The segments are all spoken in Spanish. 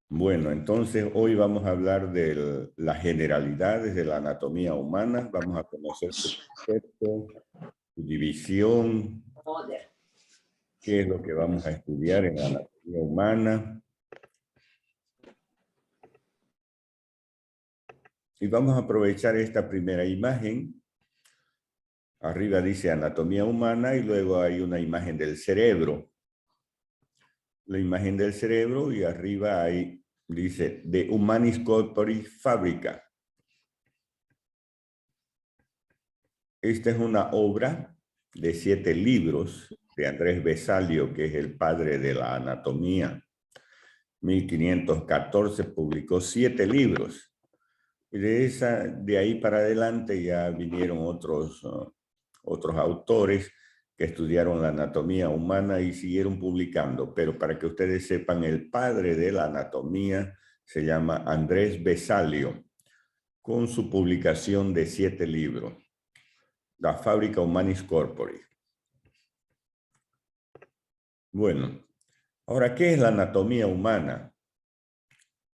Bueno, entonces hoy vamos a hablar de las generalidades de la anatomía humana. Vamos a conocer su concepto, su división, qué es lo que vamos a estudiar en la anatomía humana. Y vamos a aprovechar esta primera imagen. Arriba dice anatomía humana y luego hay una imagen del cerebro. La imagen del cerebro y arriba hay, dice, De Humanis Corporis Fabrica. Esta es una obra de 7 libros de Andrés Vesalio, que es el padre de la anatomía. 1514 publicó 7 libros. Y de ahí para adelante ya vinieron otros autores que estudiaron la anatomía humana y siguieron publicando. Pero para que ustedes sepan, el padre de la anatomía se llama Andrés Vesalio, con su publicación de 7 libros. La Fabrica Humanis Corporis. Bueno, ahora, ¿qué es la anatomía humana?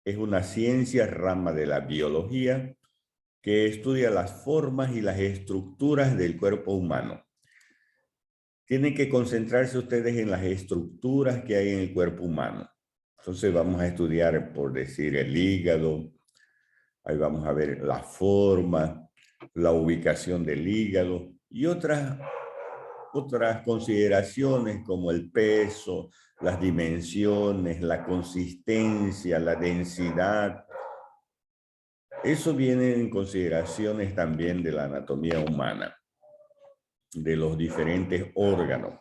Es una ciencia rama de la biología que estudia las formas y las estructuras del cuerpo humano. Tienen que concentrarse ustedes en las estructuras que hay en el cuerpo humano. Entonces vamos a estudiar, por decir, el hígado. Ahí vamos a ver la forma, la ubicación del hígado y otras consideraciones como el peso, las dimensiones, la consistencia, la densidad. Eso viene en consideraciones también de la anatomía humana, de los diferentes órganos.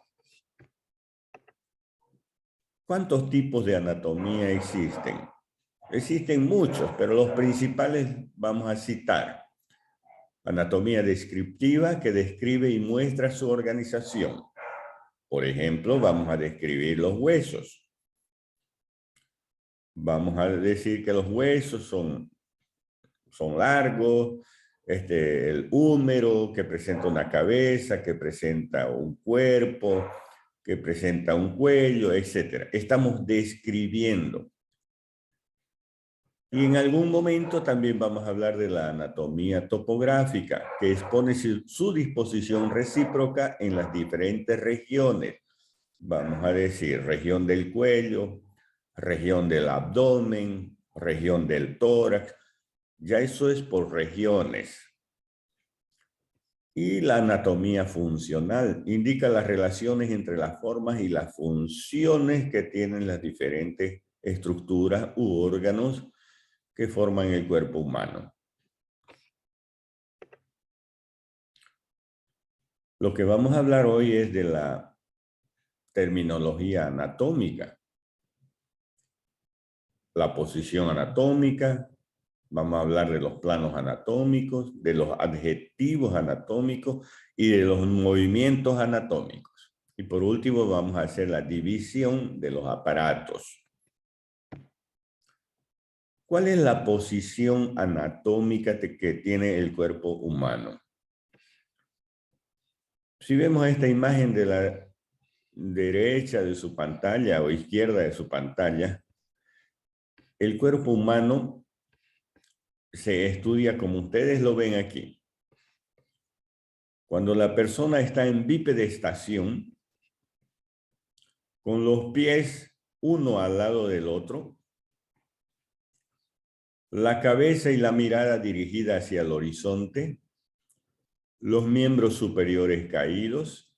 ¿Cuántos tipos de anatomía existen? Existen muchos, pero los principales vamos a citar. Anatomía descriptiva, que describe y muestra su organización. Por ejemplo, vamos a describir los huesos. Vamos a decir que los huesos son largos, el húmero, que presenta una cabeza, que presenta un cuerpo, que presenta un cuello, etc. Estamos describiendo. Y en algún momento también vamos a hablar de la anatomía topográfica, que expone su disposición recíproca en las diferentes regiones. Vamos a decir, región del cuello, región del abdomen, región del tórax. Ya eso es por regiones. Y la anatomía funcional indica las relaciones entre las formas y las funciones que tienen las diferentes estructuras u órganos que forman el cuerpo humano. Lo que vamos a hablar hoy es de la terminología anatómica, la posición anatómica, vamos a hablar de los planos anatómicos, de los adjetivos anatómicos y de los movimientos anatómicos. Y por último vamos a hacer la división de los aparatos. ¿Cuál es la posición anatómica que tiene el cuerpo humano? Si vemos esta imagen de la derecha de su pantalla o izquierda de su pantalla, el cuerpo humano se estudia como ustedes lo ven aquí. Cuando la persona está en bipedestación, con los pies uno al lado del otro, la cabeza y la mirada dirigida hacia el horizonte, los miembros superiores caídos,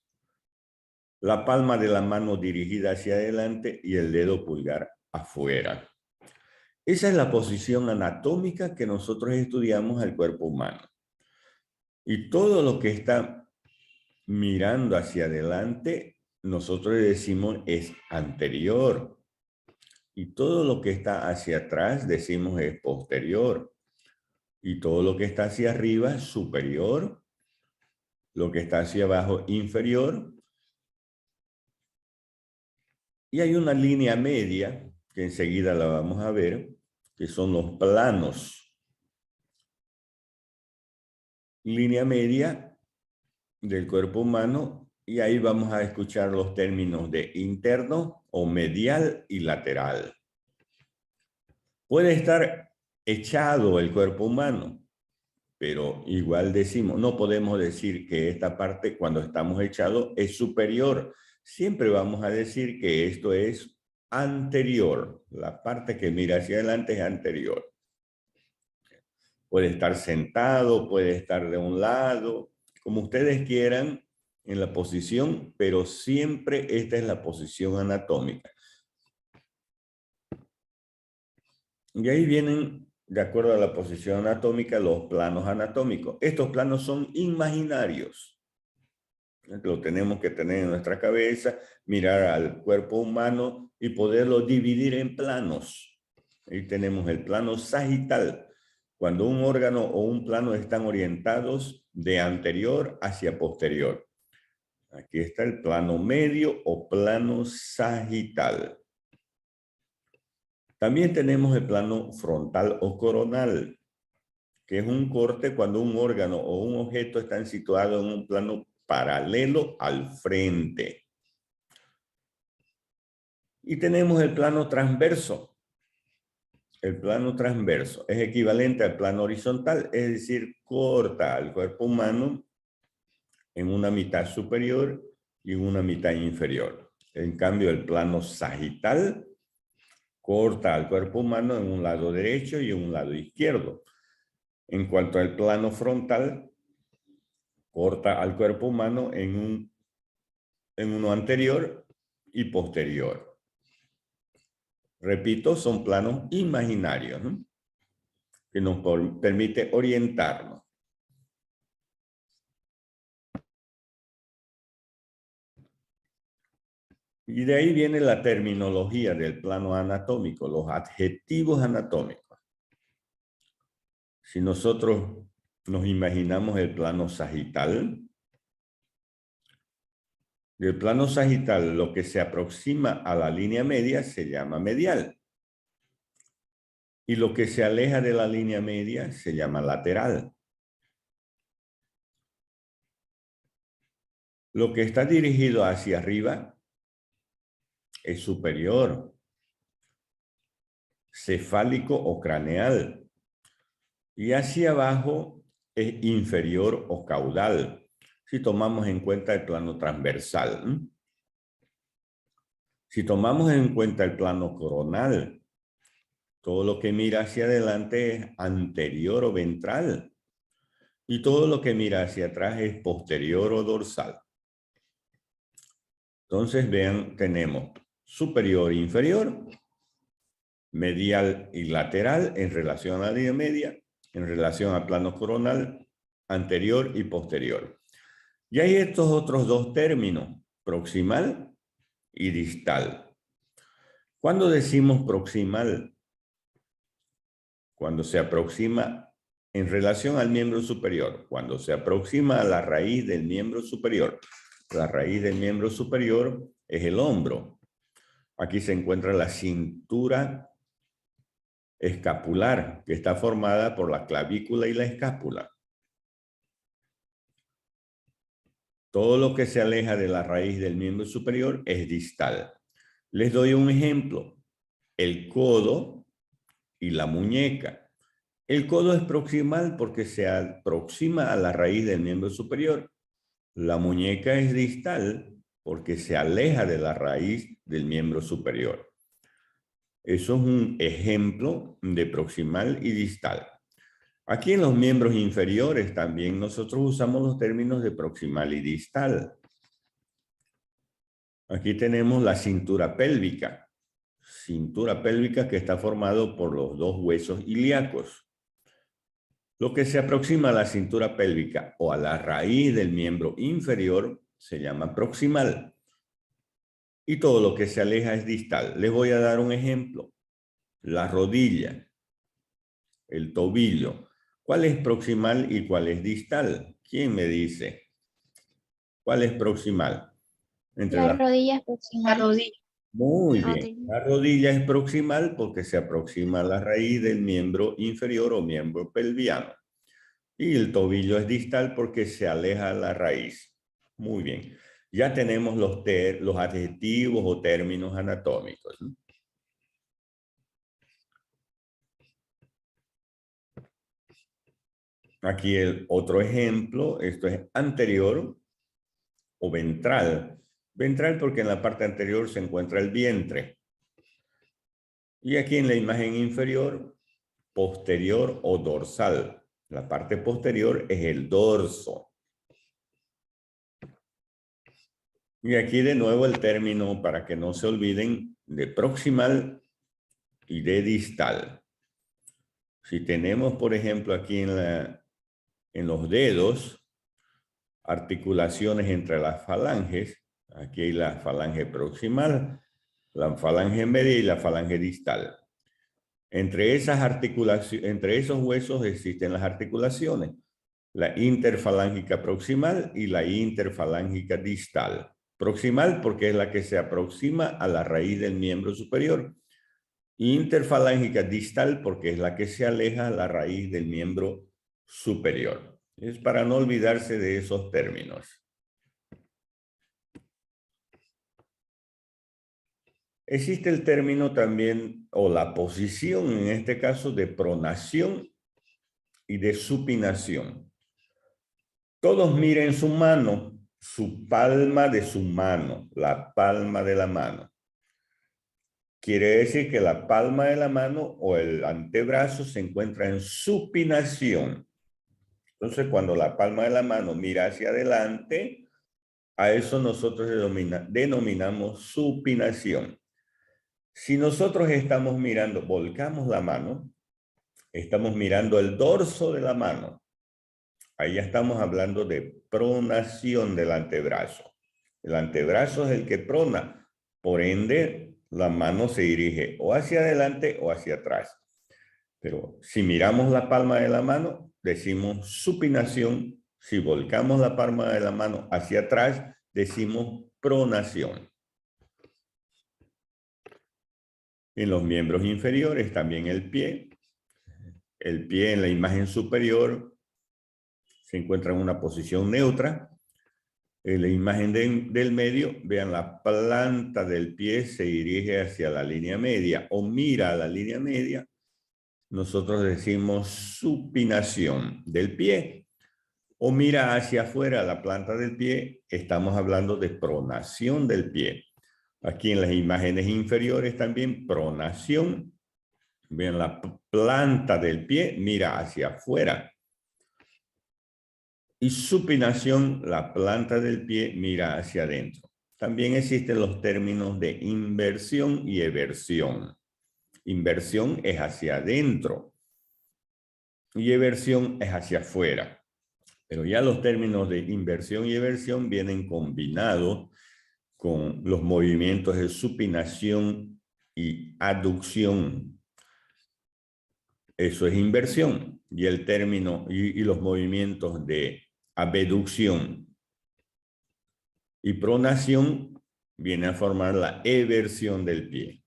la palma de la mano dirigida hacia adelante y el dedo pulgar afuera. Esa es la posición anatómica que nosotros estudiamos al cuerpo humano. Y todo lo que está mirando hacia adelante, nosotros decimos es anterior. Y todo lo que está hacia atrás, decimos es posterior. Y todo lo que está hacia arriba, superior. Lo que está hacia abajo, inferior. Y hay una línea media, que enseguida la vamos a ver, que son los planos. Línea media del cuerpo humano, y ahí vamos a escuchar los términos de interno o medial y lateral. Puede estar echado el cuerpo humano, pero igual decimos, no podemos decir que esta parte cuando estamos echados es superior. Siempre vamos a decir que esto es anterior. La parte que mira hacia adelante es anterior. Puede estar sentado, puede estar de un lado, como ustedes quieran en la posición, pero siempre esta es la posición anatómica. Y ahí vienen, de acuerdo a la posición anatómica, los planos anatómicos. Estos planos son imaginarios. Lo tenemos que tener en nuestra cabeza, mirar al cuerpo humano y poderlo dividir en planos. Ahí tenemos el plano sagital, cuando un órgano o un plano están orientados de anterior hacia posterior. Aquí está el plano medio o plano sagital. También tenemos el plano frontal o coronal, que es un corte cuando un órgano o un objeto están situados en un plano paralelo al frente. Y tenemos el plano transverso. El plano transverso es equivalente al plano horizontal, es decir, corta al cuerpo humano en una mitad superior y en una mitad inferior. En cambio, el plano sagital corta al cuerpo humano en un lado derecho y en un lado izquierdo. En cuanto al plano frontal, corta al cuerpo humano en uno anterior y posterior. Repito, son planos imaginarios, ¿no?, que nos permite orientarnos. Y de ahí viene la terminología del plano anatómico, los adjetivos anatómicos. Si nosotros nos imaginamos el plano sagital, del plano sagital lo que se aproxima a la línea media se llama medial. Y lo que se aleja de la línea media se llama lateral. Lo que está dirigido hacia arriba es superior, cefálico o craneal. Y hacia abajo es inferior o caudal, si tomamos en cuenta el plano transversal. Si tomamos en cuenta el plano coronal, todo lo que mira hacia adelante es anterior o ventral. Y todo lo que mira hacia atrás es posterior o dorsal. Entonces, vean, tenemos superior e inferior, medial y lateral en relación a la línea media, en relación al plano coronal, anterior y posterior. Y hay estos otros dos términos, proximal y distal. ¿Cuándo decimos proximal? Cuando se aproxima en relación al miembro superior, cuando se aproxima a la raíz del miembro superior. La raíz del miembro superior es el hombro. Aquí se encuentra la cintura escapular, que está formada por la clavícula y la escápula. Todo lo que se aleja de la raíz del miembro superior es distal. Les doy un ejemplo. El codo y la muñeca. El codo es proximal porque se aproxima a la raíz del miembro superior. La muñeca es distal porque se aleja de la raíz del miembro superior. Eso es un ejemplo de proximal y distal. Aquí en los miembros inferiores también nosotros usamos los términos de proximal y distal. Aquí tenemos la cintura pélvica. Cintura pélvica que está formado por los dos huesos ilíacos. Lo que se aproxima a la cintura pélvica o a la raíz del miembro inferior se llama proximal. Y todo lo que se aleja es distal. Les voy a dar un ejemplo. La rodilla, el tobillo. ¿Cuál es proximal y cuál es distal? ¿Quién me dice? ¿Cuál es proximal? La rodilla es proximal. La rodilla. Muy bien. La rodilla es proximal porque se aproxima a la raíz del miembro inferior o miembro pelviano. Y el tobillo es distal porque se aleja la raíz. Muy bien. Ya tenemos los adjetivos o términos anatómicos, ¿no? Aquí el otro ejemplo, esto es anterior o ventral. Ventral porque en la parte anterior se encuentra el vientre. Y aquí en la imagen inferior, posterior o dorsal. La parte posterior es el dorso. Y aquí de nuevo el término, para que no se olviden, de proximal y de distal. Si tenemos, por ejemplo, aquí en los dedos, articulaciones entre las falanges, aquí hay la falange proximal, la falange media y la falange distal. Entre esas articulaciones, entre esos huesos existen las articulaciones, la interfalángica proximal y la interfalángica distal. Proximal porque es la que se aproxima a la raíz del miembro superior. Interfalángica distal porque es la que se aleja a la raíz del miembro superior. Es para no olvidarse de esos términos. Existe el término también, o la posición, en este caso, de pronación y de supinación. Todos miren su mano, su palma de su mano, la palma de la mano. Quiere decir que la palma de la mano o el antebrazo se encuentra en supinación. Entonces, cuando la palma de la mano mira hacia adelante, a eso nosotros denominamos supinación. Si nosotros estamos mirando, volcamos la mano, estamos mirando el dorso de la mano. Ahí ya estamos hablando de pronación del antebrazo. El antebrazo es el que prona. Por ende, la mano se dirige o hacia adelante o hacia atrás. Pero si miramos la palma de la mano, decimos supinación. Si volcamos la palma de la mano hacia atrás, decimos pronación. En los miembros inferiores, también el pie. El pie en la imagen superior se encuentra en una posición neutra. En la imagen del medio, vean, la planta del pie se dirige hacia la línea media o mira a la línea media. Nosotros decimos supinación del pie. O mira hacia afuera la planta del pie, estamos hablando de pronación del pie. Aquí en las imágenes inferiores también pronación. Vean, la planta del pie mira hacia afuera. Y supinación, la planta del pie mira hacia adentro. También existen los términos de inversión y eversión. Inversión es hacia adentro y eversión es hacia afuera. Pero ya los términos de inversión y eversión vienen combinados con los movimientos de supinación y aducción. Eso es inversión. Y el término y los movimientos de abducción y pronación viene a formar la eversión del pie.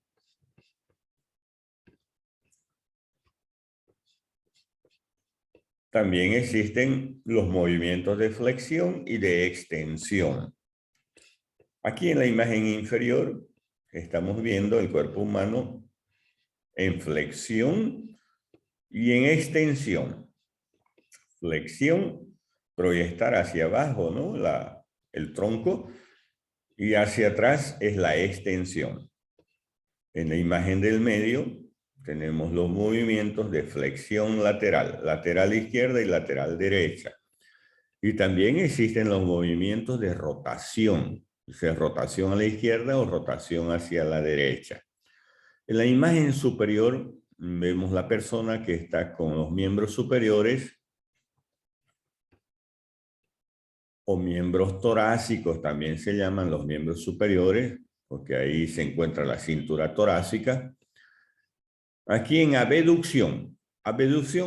También existen los movimientos de flexión y de extensión. Aquí en la imagen inferior estamos viendo el cuerpo humano en flexión y en extensión. Flexión, proyectar hacia abajo, ¿no? El tronco, y hacia atrás es la extensión. En la imagen del medio tenemos los movimientos de flexión lateral, lateral izquierda y lateral derecha. Y también existen los movimientos de rotación, o sea, rotación a la izquierda o rotación hacia la derecha. En la imagen superior vemos la persona que está con los miembros superiores o miembros torácicos, también se llaman los miembros superiores, porque ahí se encuentra la cintura torácica. Aquí en abducción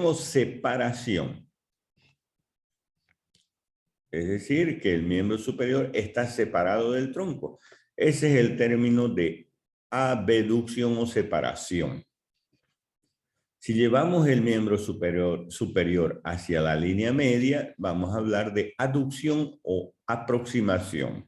o separación. Es decir, que el miembro superior está separado del tronco. Ese es el término de abducción o separación. Si llevamos el miembro superior hacia la línea media, vamos a hablar de aducción o aproximación.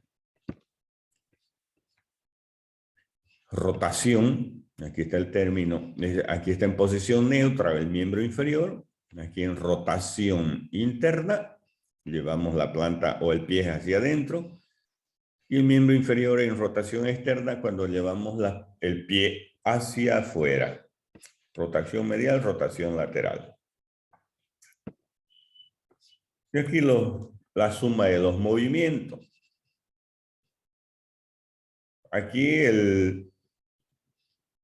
Rotación, aquí está el término, aquí está en posición neutra el miembro inferior, Aquí en rotación interna, llevamos la planta o el pie hacia adentro. Y el miembro inferior en rotación externa cuando llevamos el pie hacia afuera. Rotación medial, rotación lateral. Y aquí la suma de los movimientos. Aquí el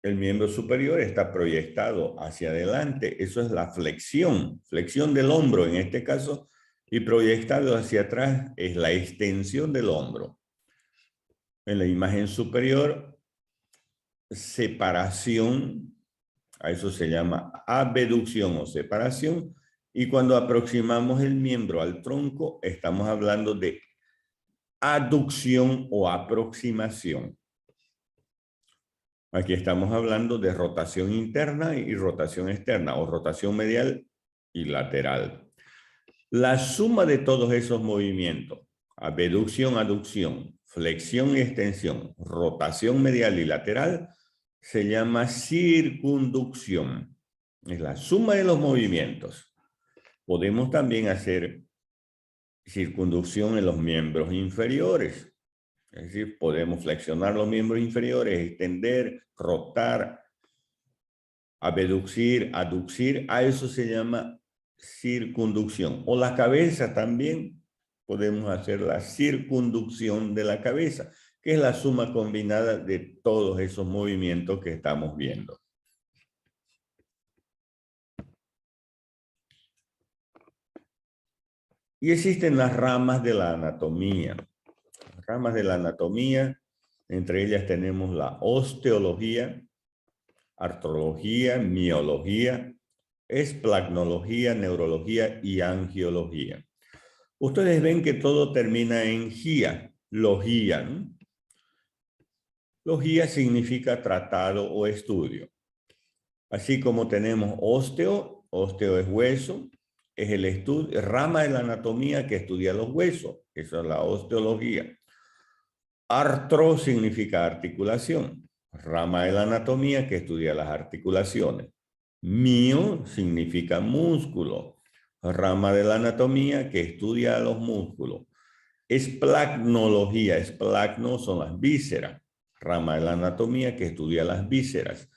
miembro superior está proyectado hacia adelante. Eso es la flexión del hombro en este caso. Y proyectado hacia atrás es la extensión del hombro. En la imagen superior, separación, a eso se llama abducción o separación. Y cuando aproximamos el miembro al tronco, estamos hablando de aducción o aproximación. Aquí estamos hablando de rotación interna y rotación externa, o rotación medial y lateral. La suma de todos esos movimientos, abducción, aducción, flexión y extensión, rotación medial y lateral, se llama circunducción. Es la suma de los movimientos. Podemos también hacer circunducción en los miembros inferiores. Es decir, podemos flexionar los miembros inferiores, extender, rotar, abducir, aducir. A eso se llama circunducción. O la cabeza también. Podemos hacer la circunducción de la cabeza, que es la suma combinada de todos esos movimientos que estamos viendo. Y existen las ramas de la anatomía. Las ramas de la anatomía, entre ellas tenemos la osteología, artrología, miología, esplancología, neurología y angiología. Ustedes ven que todo termina en gía, logía, ¿no? Logía significa tratado o estudio. Así como tenemos osteo es hueso, es el estudio, rama de la anatomía que estudia los huesos, esa es la osteología. Artro significa articulación, rama de la anatomía que estudia las articulaciones. Mio significa músculo, rama de la anatomía que estudia los músculos. Esplagnología, esplagno son las vísceras, rama de la anatomía que estudia las vísceras.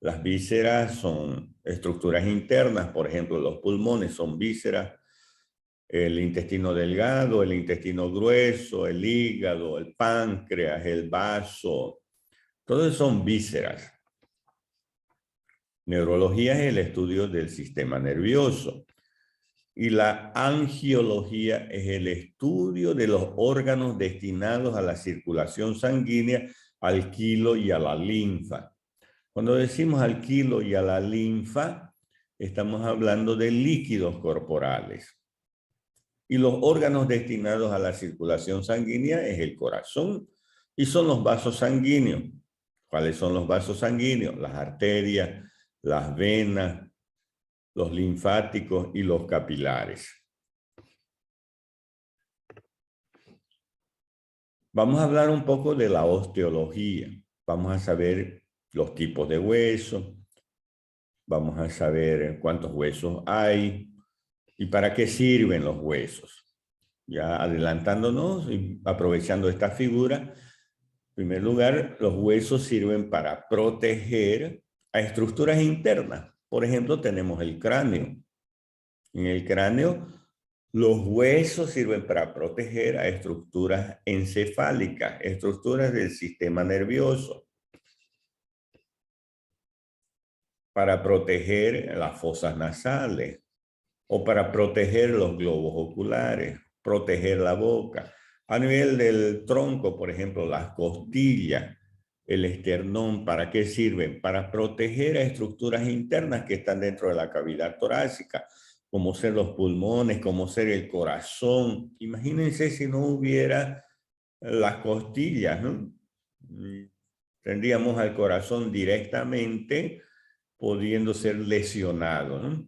Las vísceras son estructuras internas, por ejemplo, los pulmones son vísceras, el intestino delgado, el intestino grueso, el hígado, el páncreas, el vaso, todos son vísceras. Neurología es el estudio del sistema nervioso. Y la angiología es el estudio de los órganos destinados a la circulación sanguínea, al quilo y a la linfa. Cuando decimos al quilo y a la linfa, estamos hablando de líquidos corporales. Y los órganos destinados a la circulación sanguínea es el corazón y son los vasos sanguíneos. ¿Cuáles son los vasos sanguíneos? Las arterias, las venas, los linfáticos y los capilares. Vamos a hablar un poco de la osteología. Vamos a saber los tipos de huesos. Vamos a saber cuántos huesos hay y para qué sirven los huesos. Ya adelantándonos y aprovechando esta figura, en primer lugar, los huesos sirven para proteger a estructuras internas. Por ejemplo, tenemos el cráneo. En el cráneo, los huesos sirven para proteger a estructuras encefálicas, estructuras del sistema nervioso, para proteger las fosas nasales o para proteger los globos oculares, proteger la boca. A nivel del tronco, por ejemplo, las costillas, el esternón, ¿para qué sirven? Para proteger a estructuras internas que están dentro de la cavidad torácica, como ser los pulmones, como ser el corazón. Imagínense si no hubiera las costillas, ¿no? Tendríamos al corazón directamente pudiendo ser lesionado, ¿no?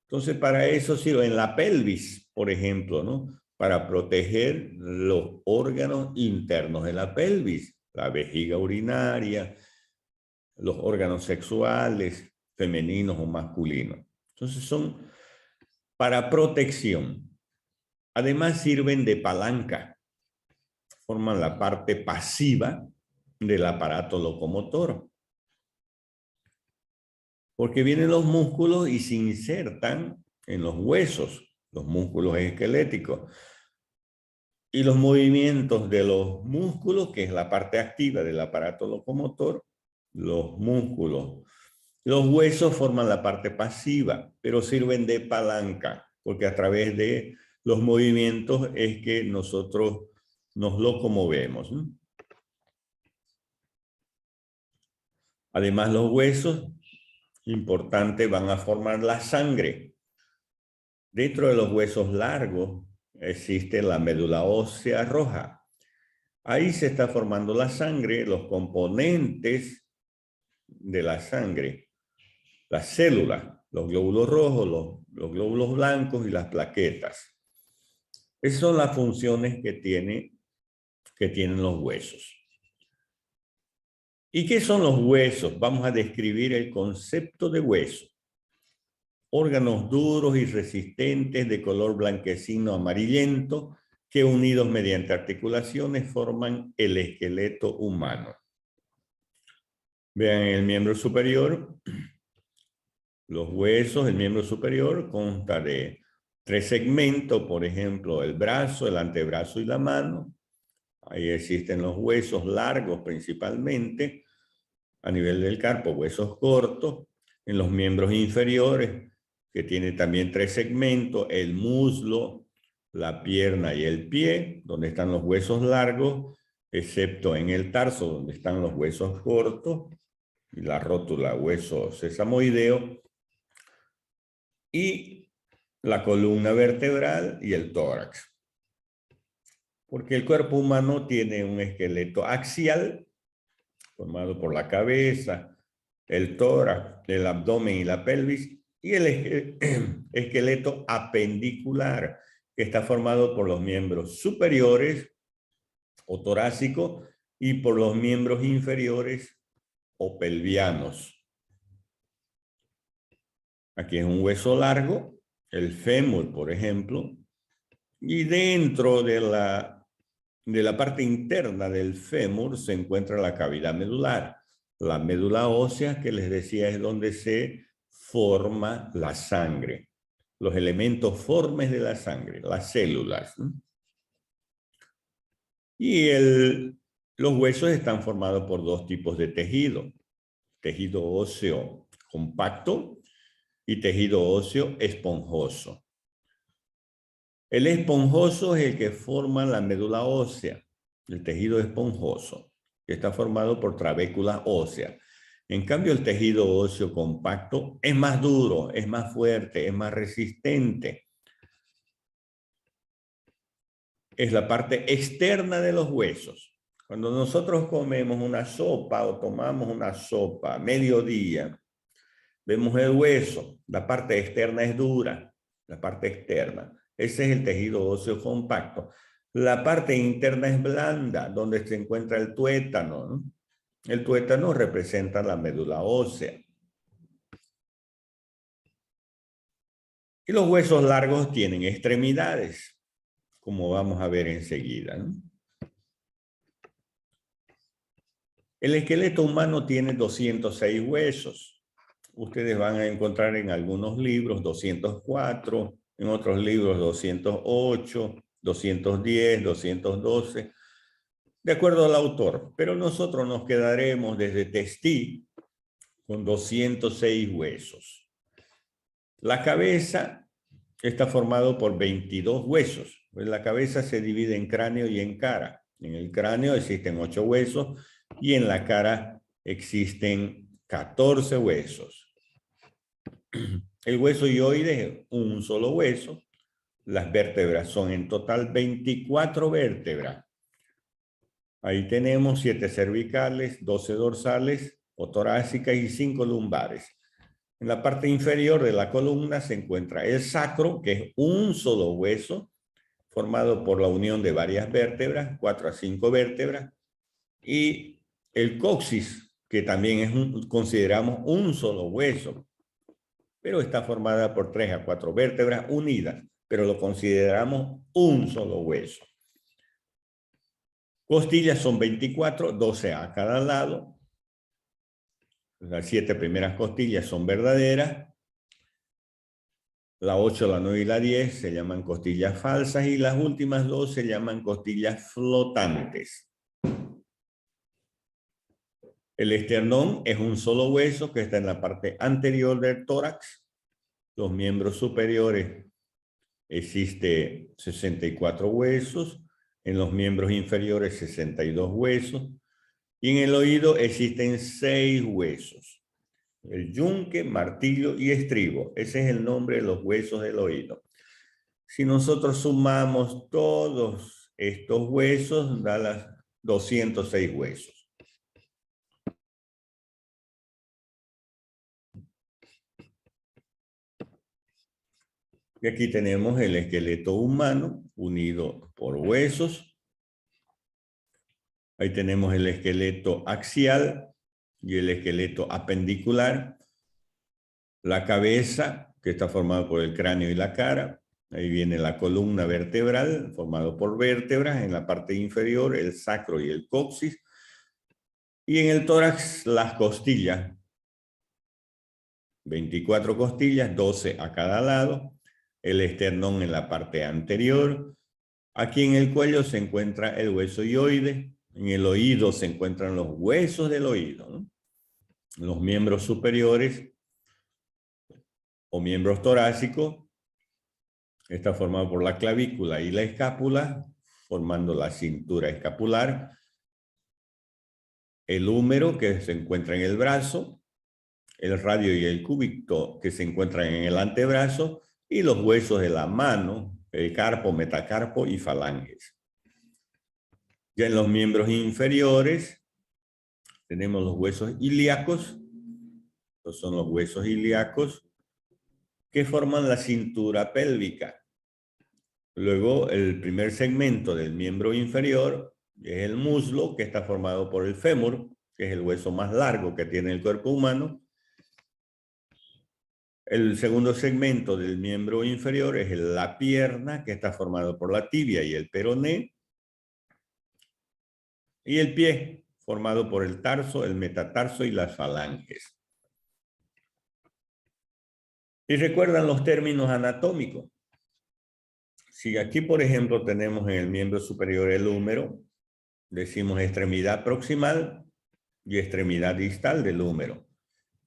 Entonces, para eso sirve en la pelvis, por ejemplo, ¿no? Para proteger los órganos internos de la pelvis, la vejiga urinaria, los órganos sexuales, femeninos o masculinos. Entonces son para protección. Además sirven de palanca. Forman la parte pasiva del aparato locomotor. Porque vienen los músculos y se insertan en los huesos, los músculos esqueléticos. Y los movimientos de los músculos, que es la parte activa del aparato locomotor, los músculos, los huesos forman la parte pasiva, pero sirven de palanca, porque a través de los movimientos es que nosotros nos locomovemos, ¿no? Además, los huesos, importante, van a formar la sangre. Dentro de los huesos largos existe la médula ósea roja. Ahí se está formando la sangre, los componentes de la sangre, las células, los glóbulos rojos, los glóbulos blancos y las plaquetas. Esas son las funciones que tienen los huesos. ¿Y qué son los huesos? Vamos a describir el concepto de hueso. Órganos duros y resistentes de color blanquecino amarillento que unidos mediante articulaciones forman el esqueleto humano. Vean el miembro superior. Los huesos, el miembro superior consta de 3 segmentos, por ejemplo, el brazo, el antebrazo y la mano. Ahí existen los huesos largos principalmente, a nivel del carpo, huesos cortos. En los miembros inferiores, que tiene también 3 segmentos, el muslo, la pierna y el pie, donde están los huesos largos, excepto en el tarso, donde están los huesos cortos, y la rótula, hueso sesamoideo, y la columna vertebral y el tórax. Porque el cuerpo humano tiene un esqueleto axial, formado por la cabeza, el tórax, el abdomen y la pelvis, y el esqueleto apendicular, que está formado por los miembros superiores o torácicos y por los miembros inferiores o pelvianos. Aquí es un hueso largo, el fémur, por ejemplo, y dentro de la parte interna del fémur se encuentra la cavidad medular. La médula ósea, que les decía, es donde se forma la sangre. Los elementos formes de la sangre, las células. Y los huesos están formados por 2 tipos de tejido. Tejido óseo compacto y tejido óseo esponjoso. El esponjoso es el que forma la médula ósea, el tejido esponjoso, que está formado por trabéculas óseas. En cambio, el tejido óseo compacto es más duro, es más fuerte, es más resistente. Es la parte externa de los huesos. Cuando nosotros comemos una sopa o tomamos una sopa a mediodía, vemos el hueso, la parte externa es dura, la parte externa. Ese es el tejido óseo compacto. La parte interna es blanda, donde se encuentra el tuétano, ¿no? El tuétano representa la médula ósea. Y los huesos largos tienen extremidades, como vamos a ver enseguida, ¿no? El esqueleto humano tiene 206 huesos. Ustedes van a encontrar en algunos libros 204, en otros libros 208, 210, 212, de acuerdo al autor. Pero nosotros nos quedaremos desde Testí con 206 huesos. La cabeza está formada por 22 huesos. La cabeza se divide en cráneo y en cara. En el cráneo existen 8 huesos y en la cara existen 14 huesos. El hueso hioide es un solo hueso. Las vértebras son en total 24 vértebras. Ahí tenemos 7 cervicales, 12 dorsales o torácicas y 5 lumbares. En la parte inferior de la columna se encuentra el sacro, que es un solo hueso, formado por la unión de varias vértebras, 4 a 5 vértebras, y el coxis, que también es consideramos un solo hueso, pero está formada por 3 a 4 vértebras unidas, pero lo consideramos un solo hueso. Costillas son 24, 12 a cada lado. Las 7 primeras costillas son verdaderas. La 8, la 9 y la 10 se llaman costillas falsas y las últimas 2 se llaman costillas flotantes. El esternón es un solo hueso que está en la parte anterior del tórax. Los miembros superiores existe 64 huesos. En los miembros inferiores 62 huesos. Y en el oído existen 6 huesos. El yunque, martillo y estribo. Ese es el nombre de los huesos del oído. Si nosotros sumamos todos estos huesos, da las 206 huesos. Y aquí tenemos el esqueleto humano unido por huesos. Ahí tenemos el esqueleto axial y el esqueleto apendicular. La cabeza, que está formada por el cráneo y la cara. Ahí viene la columna vertebral, formado por vértebras. En la parte inferior, el sacro y el coxis. Y en el tórax, las costillas. 24 costillas, 12 a cada lado. El esternón en la parte anterior. Aquí en el cuello se encuentra el hueso hioide. En el oído se encuentran los huesos del oído, ¿no? Los miembros superiores o miembros torácicos está formado por la clavícula y la escápula, formando la cintura escapular. El húmero que se encuentra en el brazo. El radio y el cúbito que se encuentran en el antebrazo. Y los huesos de la mano, el carpo, metacarpo y falanges. Ya en los miembros inferiores tenemos los huesos ilíacos. Estos son los huesos ilíacos que forman la cintura pélvica. Luego el primer segmento del miembro inferior es el muslo, que está formado por el fémur, que es el hueso más largo que tiene el cuerpo humano. El segundo segmento del miembro inferior es la pierna, que está formado por la tibia y el peroné. Y el pie, formado por el tarso, el metatarso y las falanges. Y recuerdan los términos anatómicos. Si aquí, por ejemplo, tenemos en el miembro superior el húmero, decimos extremidad proximal y extremidad distal del húmero.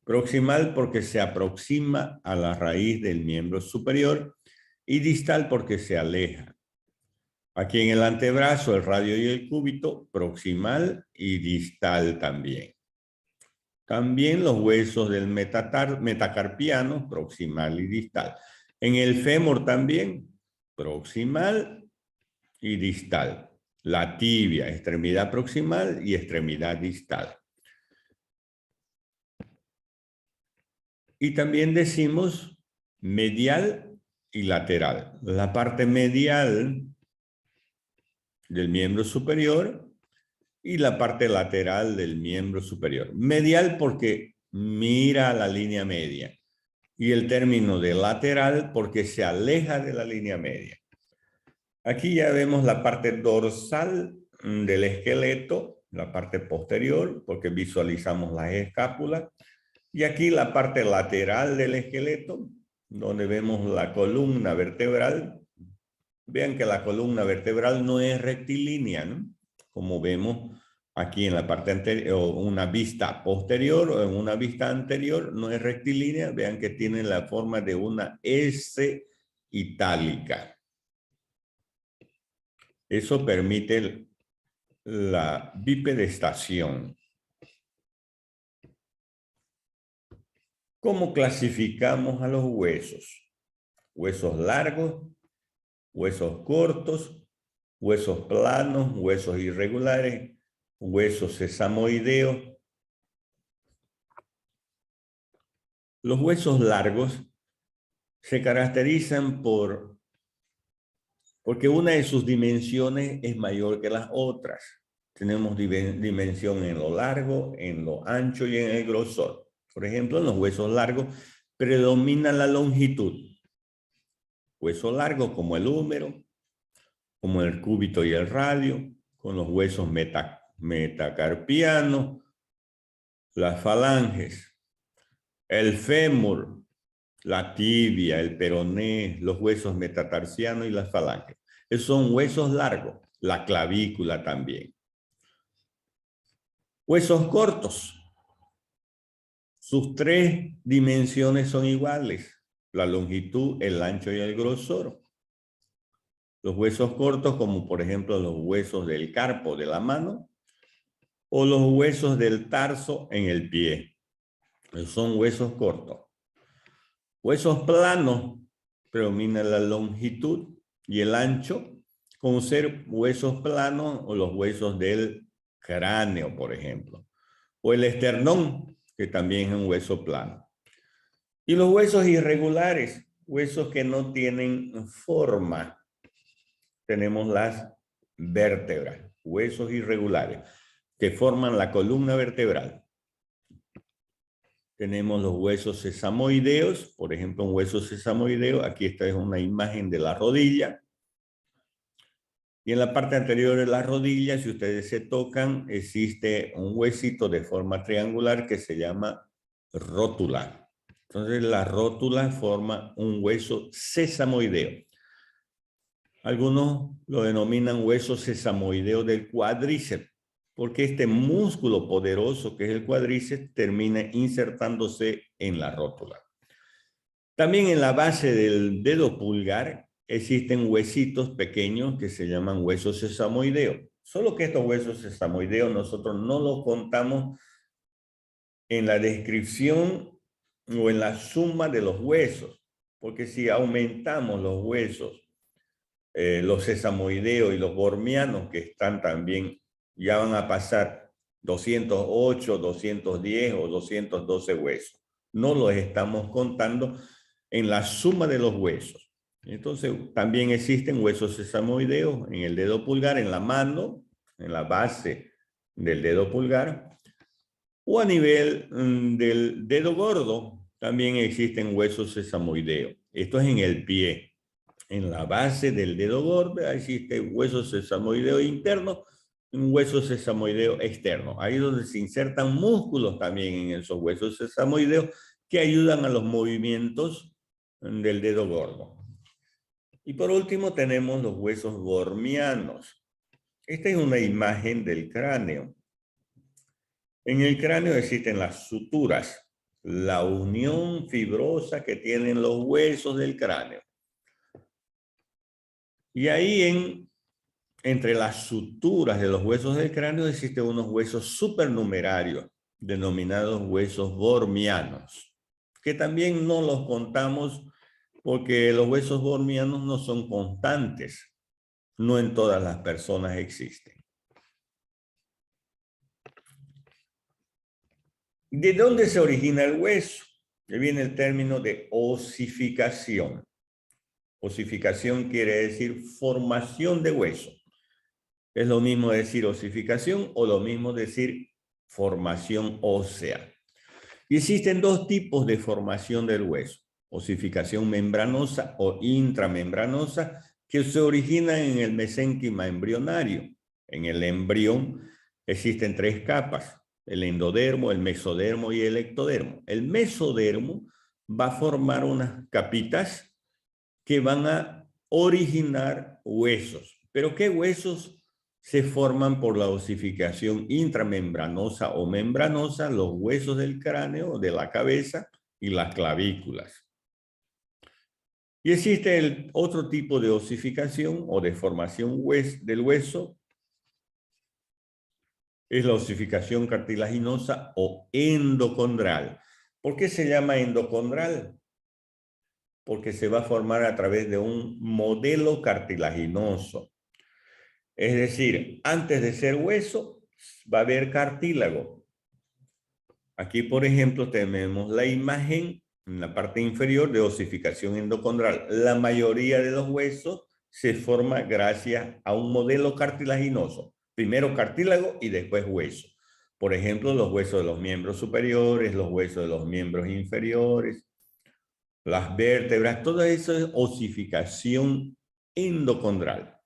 Proximal porque se aproxima a la raíz del miembro superior y distal porque se aleja. Aquí en el antebrazo, el radio y el cúbito, proximal y distal también. También los huesos del metacarpiano, proximal y distal. En el fémur también, proximal y distal. La tibia, extremidad proximal y extremidad distal. Y también decimos medial y lateral. La parte medial del miembro superior y la parte lateral del miembro superior. Medial porque mira a la línea media. Y el término de lateral porque se aleja de la línea media. Aquí ya vemos la parte dorsal del esqueleto, la parte posterior, porque visualizamos las escápulas. Y aquí la parte lateral del esqueleto, donde vemos la columna vertebral. Vean que la columna vertebral no es rectilínea, ¿no? Como vemos aquí en la parte anterior, o una vista posterior o en una vista anterior, no es rectilínea. Vean que tiene la forma de una S itálica. Eso permite la bipedestación. ¿Cómo clasificamos a los huesos? Huesos largos, huesos cortos, huesos planos, huesos irregulares, huesos sesamoideos. Los huesos largos se caracterizan porque una de sus dimensiones es mayor que las otras. Tenemos dimensión en lo largo, en lo ancho y en el grosor. Por ejemplo, en los huesos largos predomina la longitud. Hueso largo como el húmero, como el cúbito y el radio, con los huesos metacarpianos, las falanges, el fémur, la tibia, el peroné, los huesos metatarsianos y las falanges. Esos son huesos largos, la clavícula también. Huesos cortos. Sus 3 dimensiones son iguales, la longitud, el ancho y el grosor. Los huesos cortos, como por ejemplo los huesos del carpo de la mano, o los huesos del tarso en el pie. Son huesos cortos. Huesos planos, predomina la longitud y el ancho, como ser huesos planos o los huesos del cráneo, por ejemplo. O el esternón, que también es un hueso plano. Y los huesos irregulares, huesos que no tienen forma. Tenemos las vértebras, huesos irregulares, que forman la columna vertebral. Tenemos los huesos sesamoideos, por ejemplo, un hueso sesamoideo, aquí esta es una imagen de la rodilla. Y en la parte anterior de la rodilla, si ustedes se tocan, existe un huesito de forma triangular que se llama rótula. Entonces la rótula forma un hueso sesamoideo. Algunos lo denominan hueso sesamoideo del cuádriceps, porque este músculo poderoso que es el cuádriceps termina insertándose en la rótula. También en la base del dedo pulgar existen huesitos pequeños que se llaman huesos sesamoideos. Solo que estos huesos sesamoideos nosotros no los contamos en la descripción o en la suma de los huesos, porque si aumentamos los huesos, los sesamoideos y los bormianos, que están también, ya van a pasar 208, 210 o 212 huesos. No los estamos contando en la suma de los huesos. Entonces, también existen huesos sesamoideos en el dedo pulgar, en la mano, en la base del dedo pulgar, o a nivel del dedo gordo, también existen huesos sesamoideos. Esto es en el pie. En la base del dedo gordo existe hueso sesamoideo interno y un hueso sesamoideo externo. Ahí es donde se insertan músculos también en esos huesos sesamoideos que ayudan a los movimientos del dedo gordo. Y por último tenemos los huesos bormianos. Esta es una imagen del cráneo. En el cráneo existen las suturas, la unión fibrosa que tienen los huesos del cráneo. Y ahí entre las suturas de los huesos del cráneo existen unos huesos supernumerarios, denominados huesos bormianos, que también no los contamos porque los huesos bormianos no son constantes, no en todas las personas existen. ¿De dónde se origina el hueso? De viene el término de osificación. Osificación quiere decir formación de hueso. Es lo mismo decir osificación o lo mismo decir formación ósea. Y existen 2 tipos de formación del hueso. Osificación membranosa o intramembranosa, que se origina en el mesénquima embrionario. En el embrión existen 3 capas, el endodermo, el mesodermo y el ectodermo. El mesodermo va a formar unas capitas que van a originar huesos. ¿Pero qué huesos se forman por la osificación intramembranosa o membranosa? Los huesos del cráneo, de la cabeza y las clavículas. Y existe el otro tipo de osificación o de formación del hueso. Es la osificación cartilaginosa o endocondral. ¿Por qué se llama endocondral? Porque se va a formar a través de un modelo cartilaginoso. Es decir, antes de ser hueso, va a haber cartílago. Aquí, por ejemplo, tenemos la imagen en la parte inferior de osificación endocondral. La mayoría de los huesos se forma gracias a un modelo cartilaginoso. Primero cartílago y después hueso. Por ejemplo, los huesos de los miembros superiores, los huesos de los miembros inferiores, las vértebras, todo eso es osificación endocondral.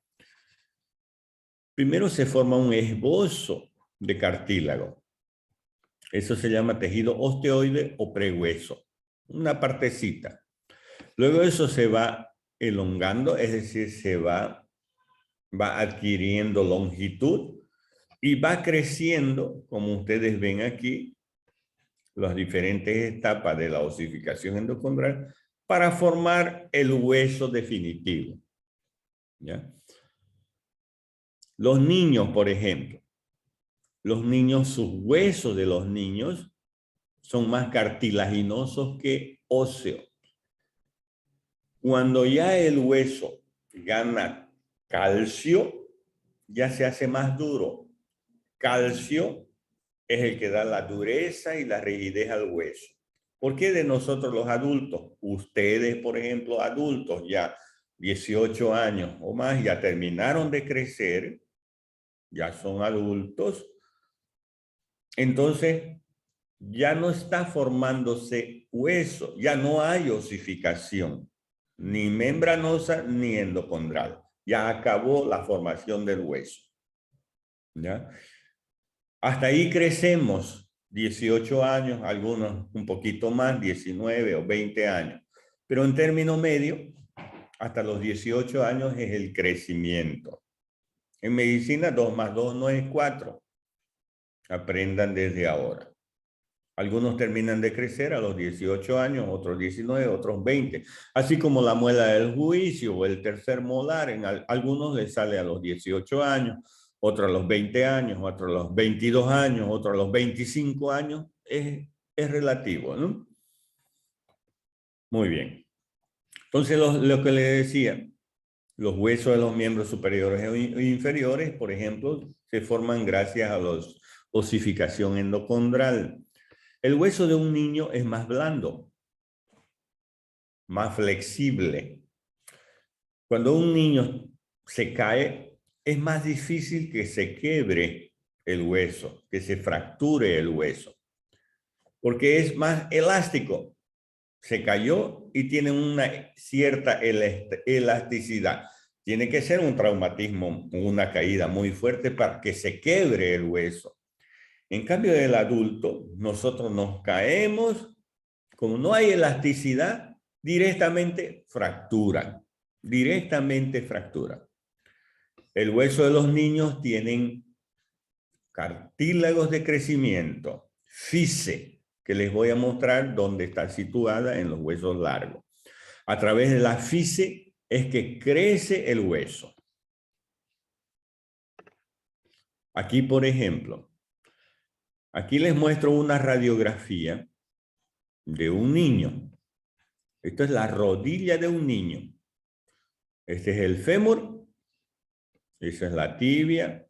Primero se forma un esbozo de cartílago. Eso se llama tejido osteoide o prehueso, una partecita. Luego eso se va elongando, es decir, se va adquiriendo longitud y va creciendo, como ustedes ven aquí, las diferentes etapas de la osificación endocondral para formar el hueso definitivo. ¿Ya? Los niños, por ejemplo, sus huesos de los niños son más cartilaginosos que óseos. Cuando ya el hueso gana calcio, ya se hace más duro. Calcio es el que da la dureza y la rigidez al hueso. ¿Por qué de nosotros los adultos? Ustedes, por ejemplo, adultos ya 18 años o más, ya terminaron de crecer, ya son adultos, entonces ya no está formándose hueso, ya no hay osificación, ni membranosa ni endocondral. Ya acabó la formación del hueso. ¿Ya? Hasta ahí crecemos 18 años, algunos un poquito más, 19 o 20 años. Pero en término medio, hasta los 18 años es el crecimiento. En medicina 2 más 2 no es 4. Aprendan desde ahora. Algunos terminan de crecer a los 18 años, otros 19, otros 20. Así como la muela del juicio o el tercer molar, en algunos les sale a los 18 años, otros a los 20 años, otros a los 22 años, otros a los 25 años. Es relativo, ¿no? Muy bien. Entonces, lo que les decía, los huesos de los miembros superiores e inferiores, por ejemplo, se forman gracias a la osificación endocondral. El hueso de un niño es más blando, más flexible. Cuando un niño se cae, es más difícil que se quiebre el hueso, que se fracture el hueso, porque es más elástico. Se cayó y tiene una cierta elasticidad. Tiene que ser un traumatismo, una caída muy fuerte para que se quiebre el hueso. En cambio del adulto, nosotros nos caemos, como no hay elasticidad, directamente fractura. Directamente fractura. El hueso de los niños tienen cartílagos de crecimiento, fise, que les voy a mostrar dónde está situada en los huesos largos. A través de la fise es que crece el hueso. Aquí, por ejemplo, aquí les muestro una radiografía de un niño. Esto es la rodilla de un niño. Este es el fémur, esa es la tibia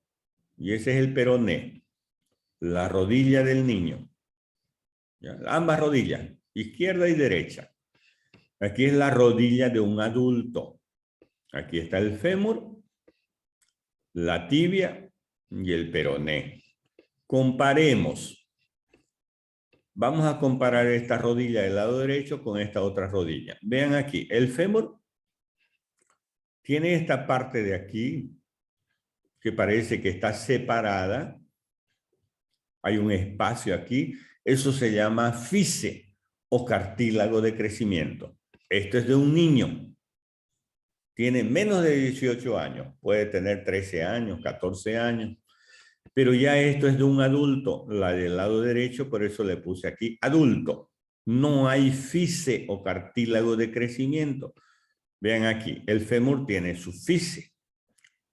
y ese es el peroné, la rodilla del niño. ¿Ya? Ambas rodillas, izquierda y derecha. Aquí es la rodilla de un adulto. Aquí está el fémur, la tibia y el peroné. Comparemos. Vamos a comparar esta rodilla del lado derecho con esta otra rodilla. Vean aquí, el fémur tiene esta parte de aquí que parece que está separada. Hay un espacio aquí. Eso se llama fise o cartílago de crecimiento. Esto es de un niño. Tiene menos de 18 años. Puede tener 13 años, 14 años. Pero ya esto es de un adulto. La del lado derecho, por eso le puse aquí adulto. No hay fise o cartílago de crecimiento. Vean aquí, el fémur tiene su fise.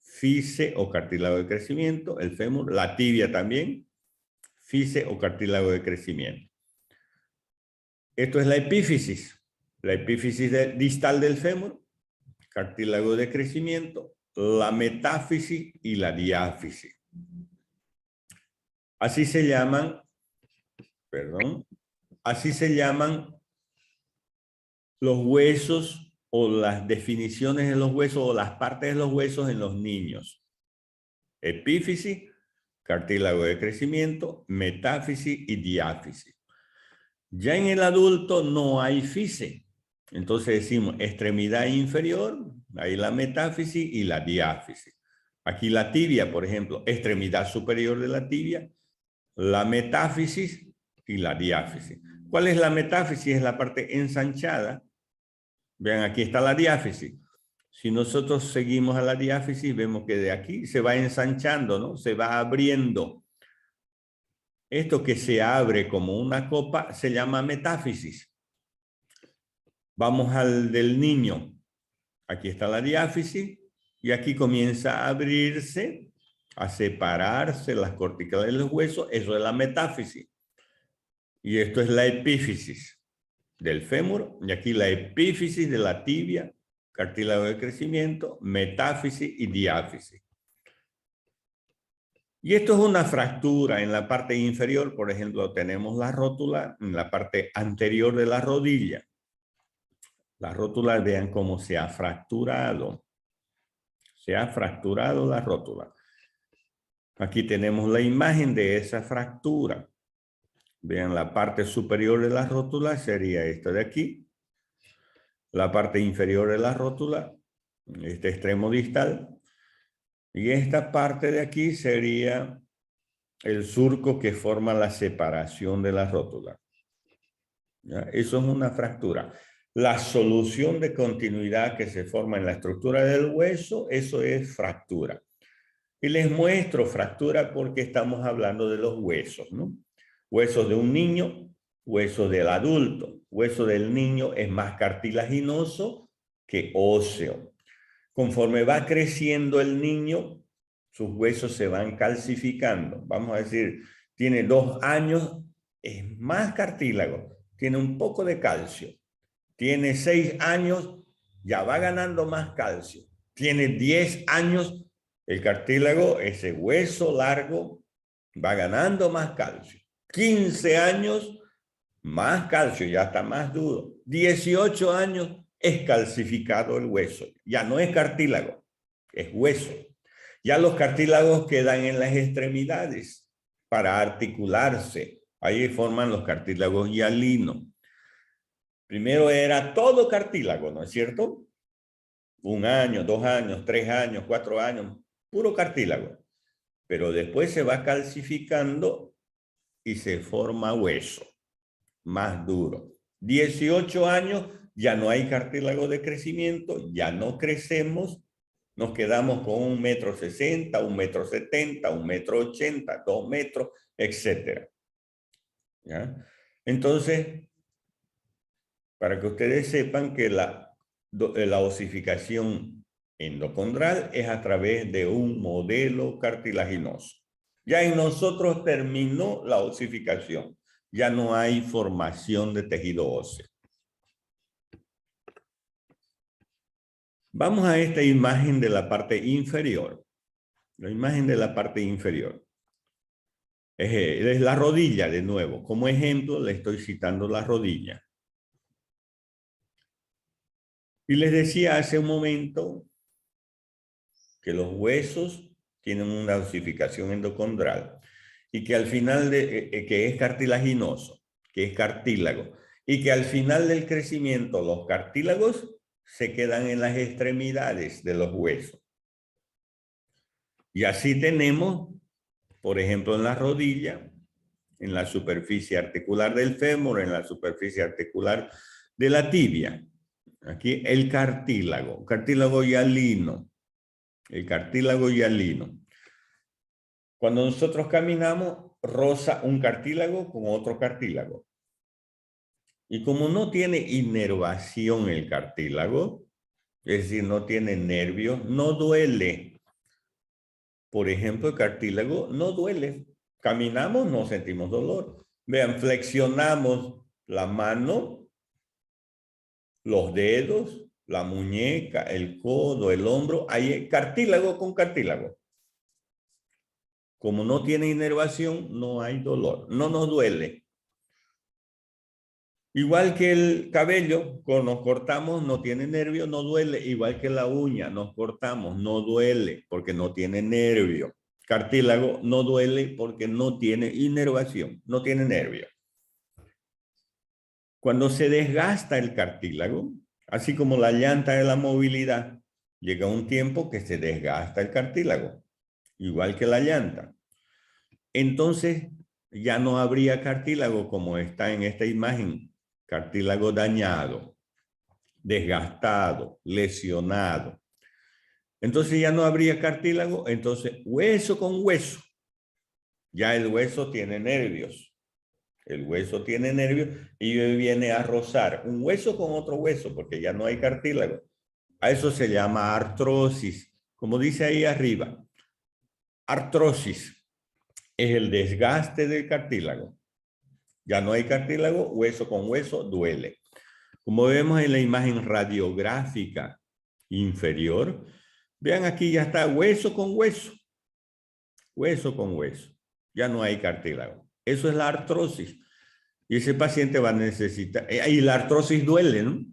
Fise o cartílago de crecimiento. El fémur, la tibia también. Fise o cartílago de crecimiento. Esto es la epífisis. La epífisis distal del fémur, cartílago de crecimiento, la metáfisis y la diáfisis. Así se llaman, así se llaman los huesos o las definiciones de los huesos o las partes de los huesos en los niños. Epífisis, cartílago de crecimiento, metáfisis y diáfisis. Ya en el adulto no hay fise. Entonces decimos extremidad inferior, ahí la metáfisis y la diáfisis. Aquí la tibia, por ejemplo, extremidad superior de la tibia, la metáfisis y la diáfisis. ¿Cuál es la metáfisis? Es la parte ensanchada. Vean, aquí está la diáfisis. Si nosotros seguimos a la diáfisis, vemos que de aquí se va ensanchando, ¿no? Se va abriendo. Esto que se abre como una copa se llama metáfisis. Vamos al del niño. Aquí está la diáfisis y aquí comienza a abrirse, a separarse las corticales de los huesos. Eso es la metáfisis. Y esto es la epífisis del fémur. Y aquí la epífisis de la tibia, cartílago de crecimiento, metáfisis y diáfisis. Y esto es una fractura en la parte inferior. Por ejemplo, tenemos la rótula en la parte anterior de la rodilla. La rótula, vean cómo se ha fracturado. Se ha fracturado la rótula. Aquí tenemos la imagen de esa fractura. Vean, la parte superior de la rótula sería esta de aquí. La parte inferior de la rótula, este extremo distal. Y esta parte de aquí sería el surco que forma la separación de la rótula. ¿Ya? Eso es una fractura. La solución de continuidad que se forma en la estructura del hueso, eso es fractura. Y les muestro fractura porque estamos hablando de los huesos, ¿no? Huesos de un niño, huesos del adulto. Hueso del niño es más cartilaginoso que óseo. Conforme va creciendo el niño, sus huesos se van calcificando. Vamos a decir, tiene 2 años, es más cartílago, tiene un poco de calcio. Tiene 6 años, ya va ganando más calcio. Tiene 10 años, el cartílago, ese hueso largo, va ganando más calcio. 15 años, más calcio, ya está más duro. 18 años, es calcificado el hueso. Ya no es cartílago, es hueso. Ya los cartílagos quedan en las extremidades para articularse. Ahí forman los cartílagos hialinos. Primero era todo cartílago, ¿no es cierto? 1 año, 2 años, 3 años, 4 años, puro cartílago. Pero después se va calcificando y se forma hueso, más duro. 18 años, ya no hay cartílago de crecimiento, ya no crecemos, nos quedamos con 1,60 m, 1,70 m, 1,80 m, 2 metros, etc. ¿Ya? Entonces, para que ustedes sepan que la osificación endocondral es a través de un modelo cartilaginoso. Ya en nosotros terminó la osificación. Ya no hay formación de tejido óseo. Vamos a esta imagen de la parte inferior. La imagen de la parte inferior. Es la rodilla de nuevo. Como ejemplo, le estoy citando la rodilla. Y les decía hace un momento que los huesos tienen una osificación endocondral y que al final, que es cartilaginoso, que es cartílago, y que al final del crecimiento los cartílagos se quedan en las extremidades de los huesos. Y así tenemos, por ejemplo, en la rodilla, en la superficie articular del fémur, en la superficie articular de la tibia. Aquí el cartílago hialino. El cartílago hialino. Cuando nosotros caminamos, roza un cartílago con otro cartílago. Y como no tiene inervación el cartílago, es decir, no tiene nervios, no duele. Por ejemplo, el cartílago no duele. Caminamos, no sentimos dolor. Vean, flexionamos la mano, los dedos, la muñeca, el codo, el hombro. Hay cartílago con cartílago. Como no tiene inervación, no hay dolor, no nos duele. Igual que el cabello, cuando nos cortamos, no tiene nervio, no duele. Igual que la uña, nos cortamos, no duele porque no tiene nervio. Cartílago no duele porque no tiene inervación, no tiene nervio. Cuando se desgasta el cartílago, así como la llanta de la movilidad, llega un tiempo que se desgasta el cartílago, igual que la llanta. Entonces, ya no habría cartílago como está en esta imagen, cartílago dañado, desgastado, lesionado. Entonces ya no habría cartílago, entonces hueso con hueso. Ya el hueso tiene nervios. El hueso tiene nervios y viene a rozar un hueso con otro hueso porque ya no hay cartílago. A eso se llama artrosis. Como dice ahí arriba, artrosis es el desgaste del cartílago. Ya no hay cartílago, hueso con hueso, duele. Como vemos en la imagen radiográfica inferior, vean aquí ya está hueso con hueso. Hueso con hueso. Ya no hay cartílago. Eso es la artrosis. Y ese paciente va a necesitar, y la artrosis duele, ¿no?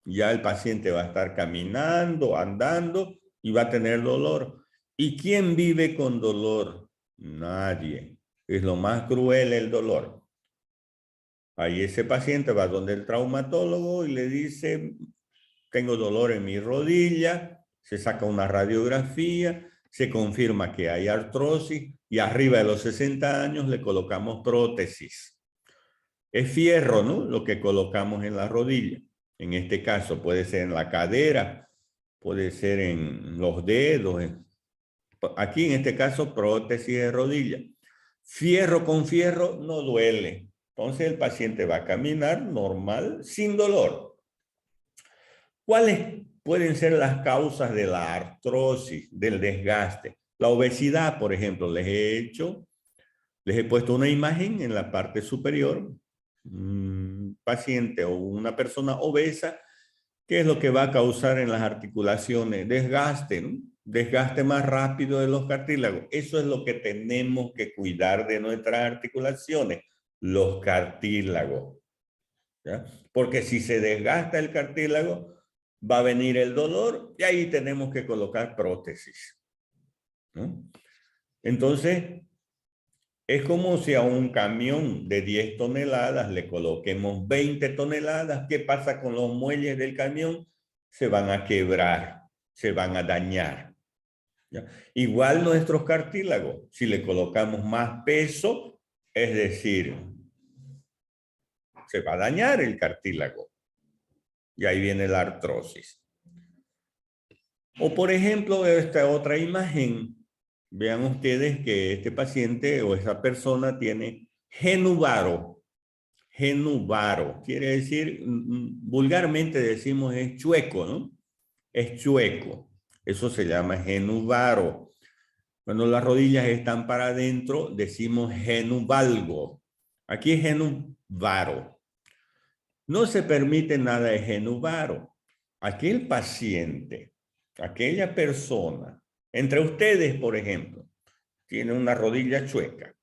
Ya el paciente va a estar caminando, andando y va a tener dolor. ¿Y quién vive con dolor? Nadie. Es lo más cruel el dolor. Ahí ese paciente va donde el traumatólogo y le dice, tengo dolor en mi rodilla, se saca una radiografía, se confirma que hay artrosis y arriba de los 60 años le colocamos prótesis. Es fierro, ¿no? Lo que colocamos en la rodilla. En este caso puede ser en la cadera, puede ser en los dedos. Aquí en este caso prótesis de rodilla. Fierro con fierro no duele. Entonces el paciente va a caminar normal, sin dolor. ¿Cuáles pueden ser las causas de la artrosis, del desgaste? La obesidad, por ejemplo, les he puesto una imagen en la parte superior. Un paciente o una persona obesa, ¿qué es lo que va a causar en las articulaciones? Desgaste, ¿no? Desgaste más rápido de los cartílagos. Eso es lo que tenemos que cuidar de nuestras articulaciones, los cartílagos. ¿Ya? Porque si se desgasta el cartílago, va a venir el dolor y ahí tenemos que colocar prótesis, ¿no? Entonces, es como si a un camión de 10 toneladas le coloquemos 20 toneladas. ¿Qué pasa con los muelles del camión? Se van a quebrar, se van a dañar. ¿Ya? Igual nuestros cartílagos, si le colocamos más peso, es decir, se va a dañar el cartílago. Y ahí viene la artrosis. O por ejemplo, esta otra imagen. Vean ustedes que este paciente o esa persona tiene genuvaro. Genuvaro quiere decir, vulgarmente decimos es chueco, ¿no? Es chueco. Eso se llama genuvaro. Cuando las rodillas están para adentro, decimos genuvalgo. Aquí es genuvaro. No se permite nada de genuvaro. Aquel paciente, aquella persona, entre ustedes, por ejemplo, tiene una rodilla chueca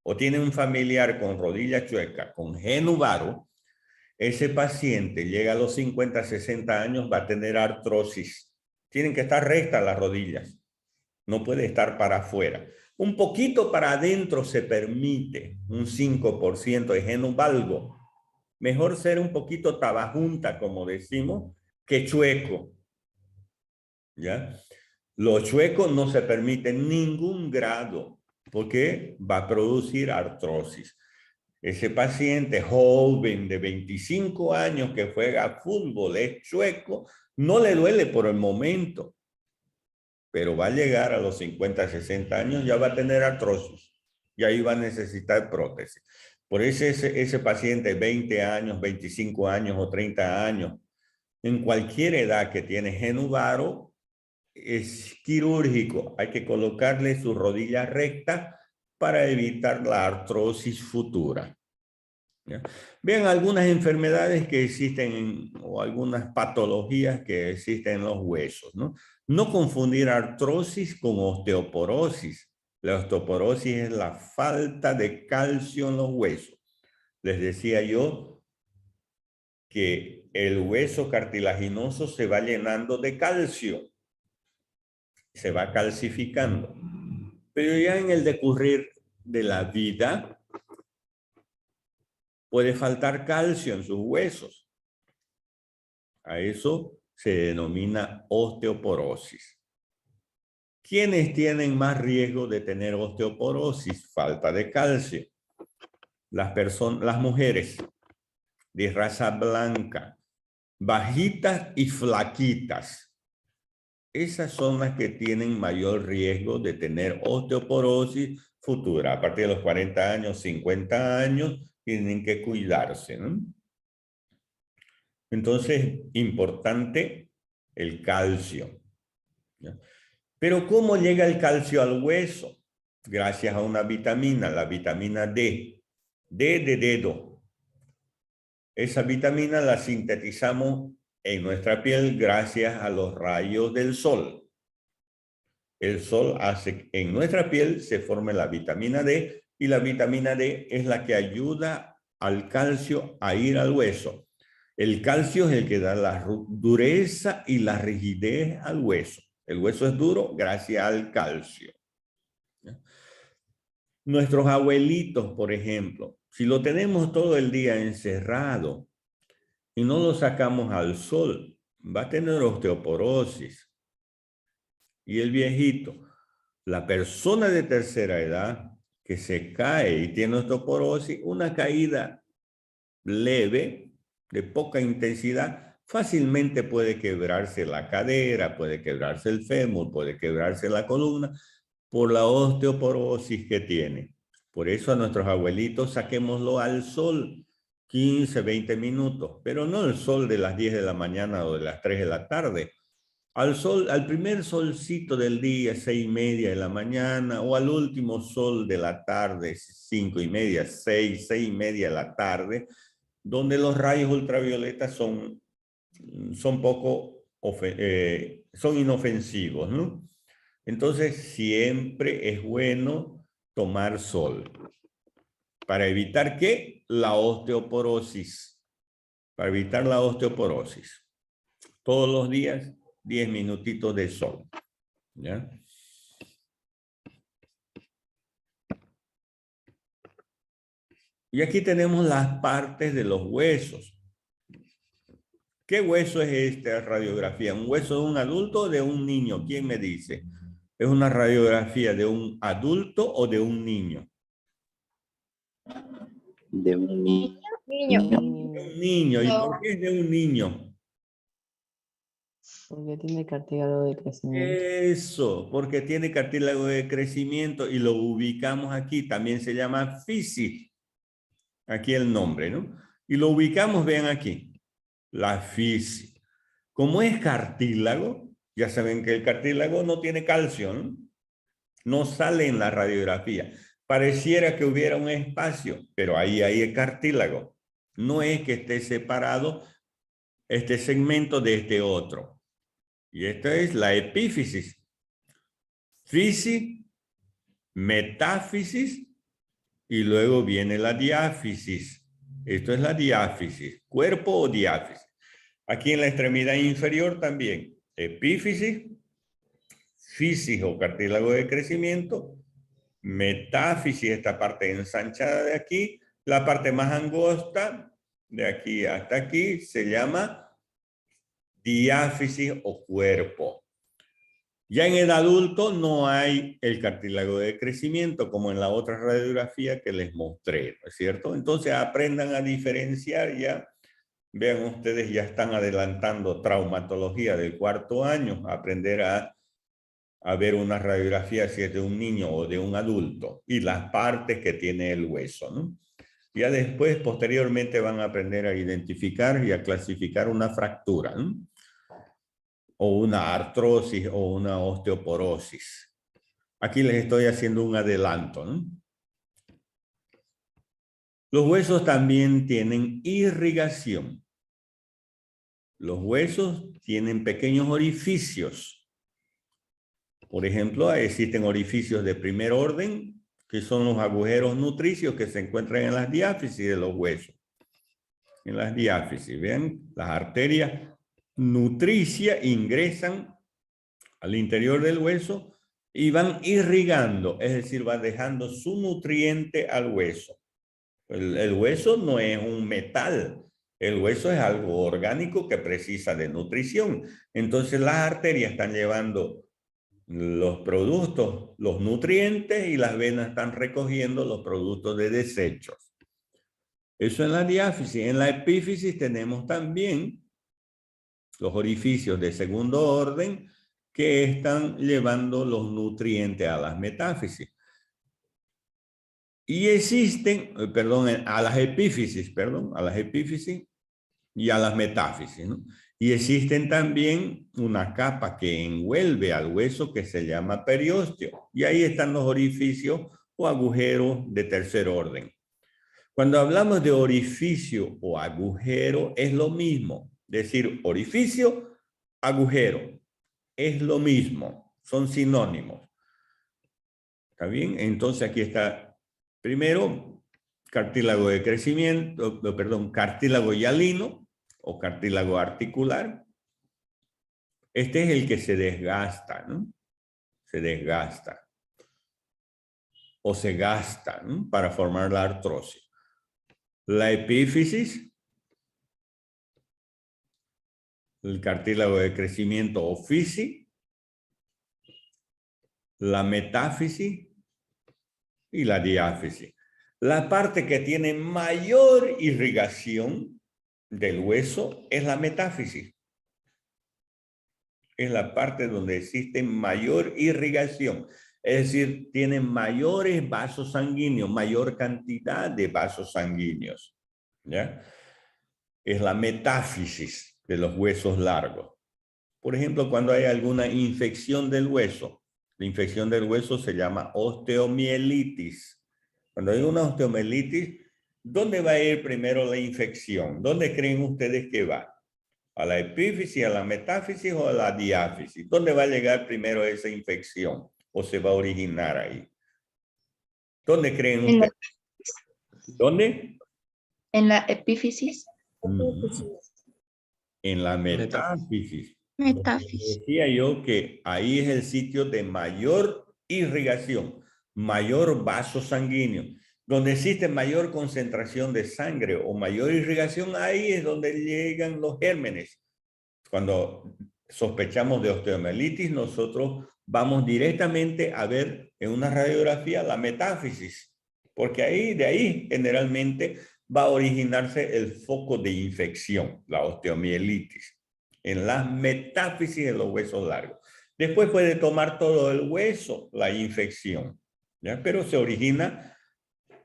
o tiene un familiar con rodilla chueca, con genuvaro, ese paciente llega a los 50, 60 años, va a tener artrosis. Tienen que estar rectas las rodillas. No puede estar para afuera. Un poquito para adentro se permite, un 5% de genuvalgo. Mejor ser un poquito tabajunta, como decimos, que chueco. ¿Ya? Los chuecos no se permiten ningún grado porque va a producir artrosis. Ese paciente joven de 25 años que juega fútbol, es chueco, no le duele por el momento, pero va a llegar a los 50, 60 años, ya va a tener artrosis y ahí va a necesitar prótesis. Por eso ese paciente de 20 años, 25 años o 30 años, en cualquier edad que tiene genuvaro, es quirúrgico. Hay que colocarle su rodilla recta para evitar la artrosis futura. ¿Ya? Vean algunas enfermedades que existen o algunas patologías que existen en los huesos, ¿no? No confundir artrosis con osteoporosis. La osteoporosis es la falta de calcio en los huesos. Les decía yo que el hueso cartilaginoso se va llenando de calcio, se va calcificando. Pero ya en el decurrir de la vida, puede faltar calcio en sus huesos. A eso se denomina osteoporosis. ¿Quiénes tienen más riesgo de tener osteoporosis? Falta de calcio. Las mujeres de raza blanca, bajitas y flaquitas. Esas son las que tienen mayor riesgo de tener osteoporosis futura. A partir de los 40 años, 50 años, tienen que cuidarse, ¿no? Entonces, importante el calcio, ¿ya? Pero ¿cómo llega el calcio al hueso? Gracias a una vitamina, la vitamina D. D de dedo. Esa vitamina la sintetizamos en nuestra piel gracias a los rayos del sol. El sol hace que en nuestra piel se forme la vitamina D y la vitamina D es la que ayuda al calcio a ir al hueso. El calcio es el que da la dureza y la rigidez al hueso. El hueso es duro gracias al calcio. Nuestros abuelitos, por ejemplo, si lo tenemos todo el día encerrado y no lo sacamos al sol, va a tener osteoporosis. Y el viejito, la persona de tercera edad que se cae y tiene osteoporosis, una caída leve, de poca intensidad, fácilmente puede quebrarse la cadera, puede quebrarse el fémur, puede quebrarse la columna por la osteoporosis que tiene. Por eso a nuestros abuelitos saquémoslo al sol 15, 20 minutos, pero no el sol de las 10 de la mañana o de las 3 de la tarde. Al sol, al primer solcito del día, 6:30 de la mañana, o al último sol de la tarde, 5:30, 6:30 de la tarde, donde los rayos ultravioletas son inofensivos, ¿no? Entonces, siempre es bueno tomar sol. ¿Para evitar qué? La osteoporosis. Para evitar la osteoporosis. Todos los días, 10 minutitos de sol. ¿Ya? Y aquí tenemos las partes de los huesos. ¿Qué hueso es esta radiografía? ¿Un hueso de un adulto o de un niño? ¿Quién me dice? ¿Es una radiografía de un adulto o de un niño? De un niño. De un niño. ¿Y por qué es de un niño? Porque tiene cartílago de crecimiento. Eso, porque tiene cartílago de crecimiento y lo ubicamos aquí. También se llama fisis. Aquí el nombre, ¿no? Y lo ubicamos, vean aquí, la fisis. Como es cartílago, ya saben que el cartílago no tiene calcio, ¿no? No sale en la radiografía. Pareciera que hubiera un espacio, pero ahí hay el cartílago. No es que esté separado este segmento de este otro. Y esta es la epífisis. Fisis, metáfisis y luego viene la diáfisis. Esto es la diáfisis, cuerpo o diáfisis. Aquí en la extremidad inferior también, epífisis, fisis o cartílago de crecimiento, metáfisis, esta parte ensanchada de aquí, la parte más angosta, de aquí hasta aquí, se llama diáfisis o cuerpo. Ya en el adulto no hay el cartílago de crecimiento como en la otra radiografía que les mostré, ¿no es cierto? Entonces aprendan a diferenciar ya. Vean ustedes, ya están adelantando traumatología del 4º año, aprender a ver una radiografía si es de un niño o de un adulto y las partes que tiene el hueso, ¿no? Ya después, posteriormente, van a aprender a identificar y a clasificar una fractura, ¿no? O una artrosis o una osteoporosis. Aquí les estoy haciendo un adelanto, ¿no? Los huesos también tienen irrigación. Los huesos tienen pequeños orificios. Por ejemplo, existen orificios de primer orden, que son los agujeros nutricios que se encuentran en las diáfisis de los huesos. En las diáfisis, ¿ven? Las arterias nutricias ingresan al interior del hueso y van irrigando, es decir, van dejando su nutriente al hueso. El hueso no es un metal. El hueso es algo orgánico que precisa de nutrición. Entonces las arterias están llevando los productos, los nutrientes, y las venas están recogiendo los productos de desechos. Eso en la diáfisis. En la epífisis tenemos también los orificios de segundo orden que están llevando los nutrientes a las metáfisis. Y existen, a las epífisis y a las metáfisis, ¿no? Y existen también una capa que envuelve al hueso que se llama periósteo. Y ahí están los orificios o agujeros de tercer orden. Cuando hablamos de orificio o agujero, es lo mismo. Decir orificio, agujero, es lo mismo. Son sinónimos. ¿Está bien? Entonces aquí está, primero, cartílago de crecimiento, cartílago hialino o cartílago articular. Este es el que se desgasta, ¿no? Se desgasta. O se gasta, ¿no? Para formar la artrosis. La epífisis, el cartílago de crecimiento o fisi, la metáfisis y la diáfisis. La parte que tiene mayor irrigación del hueso es la metáfisis. Es la parte donde existe mayor irrigación. Es decir, tiene mayores vasos sanguíneos, mayor cantidad de vasos sanguíneos. ¿Ya? Es la metáfisis de los huesos largos. Por ejemplo, cuando hay alguna infección del hueso, la infección del hueso se llama osteomielitis. Cuando hay una osteomielitis, ¿dónde va a ir primero la infección? ¿Dónde creen ustedes que va? ¿A la epífisis, a la metáfisis o a la diáfisis? ¿Dónde va a llegar primero esa infección? ¿O se va a originar ahí? ¿Dónde creen ustedes? ¿Dónde? En la epífisis. En la metáfisis. Metáfisis. Decía yo que ahí es el sitio de mayor irrigación, mayor vaso sanguíneo. Donde existe mayor concentración de sangre o mayor irrigación, ahí es donde llegan los gérmenes. Cuando sospechamos de osteomielitis, nosotros vamos directamente a ver en una radiografía la metáfisis, porque de ahí generalmente va a originarse el foco de infección, la osteomielitis, en las metáfisis de los huesos largos. Después puede tomar todo el hueso la infección, ¿ya? Pero se origina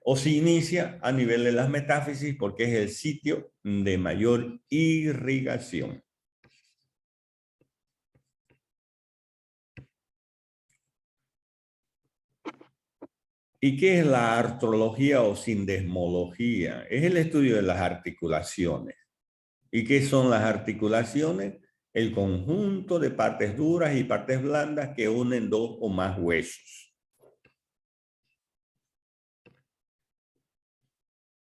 o se inicia a nivel de las metáfisis porque es el sitio de mayor irrigación. ¿Y qué es la artrología o sindesmología? Es el estudio de las articulaciones. ¿Y qué son las articulaciones? El conjunto de partes duras y partes blandas que unen dos o más huesos.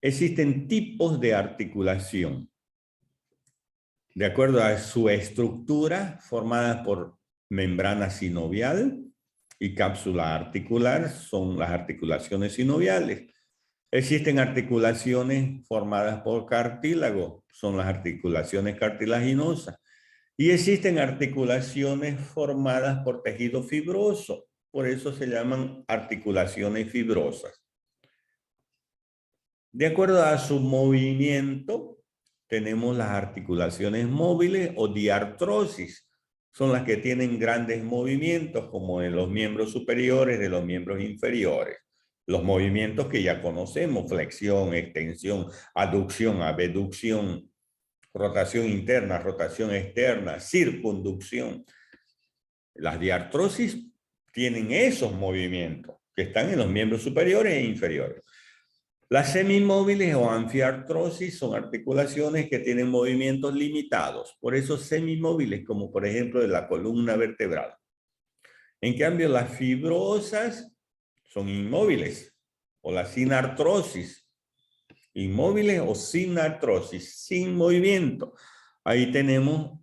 Existen tipos de articulación. De acuerdo a su estructura, formadas por membrana sinovial y cápsula articular, son las articulaciones sinoviales. Existen articulaciones formadas por cartílago, son las articulaciones cartilaginosas. Y existen articulaciones formadas por tejido fibroso, por eso se llaman articulaciones fibrosas. De acuerdo a su movimiento, tenemos las articulaciones móviles o diartrosis. Son las que tienen grandes movimientos, como en los miembros superiores de los miembros inferiores. Los movimientos que ya conocemos: flexión, extensión, aducción, abducción, rotación interna, rotación externa, circunducción. Las diartrosis tienen esos movimientos que están en los miembros superiores e inferiores. Las semimóviles o anfiartrosis son articulaciones que tienen movimientos limitados, por eso semimóviles, como por ejemplo de la columna vertebral. En cambio, las fibrosas son inmóviles, o la sinartrosis, inmóviles o sin artrosis, sin movimiento. Ahí tenemos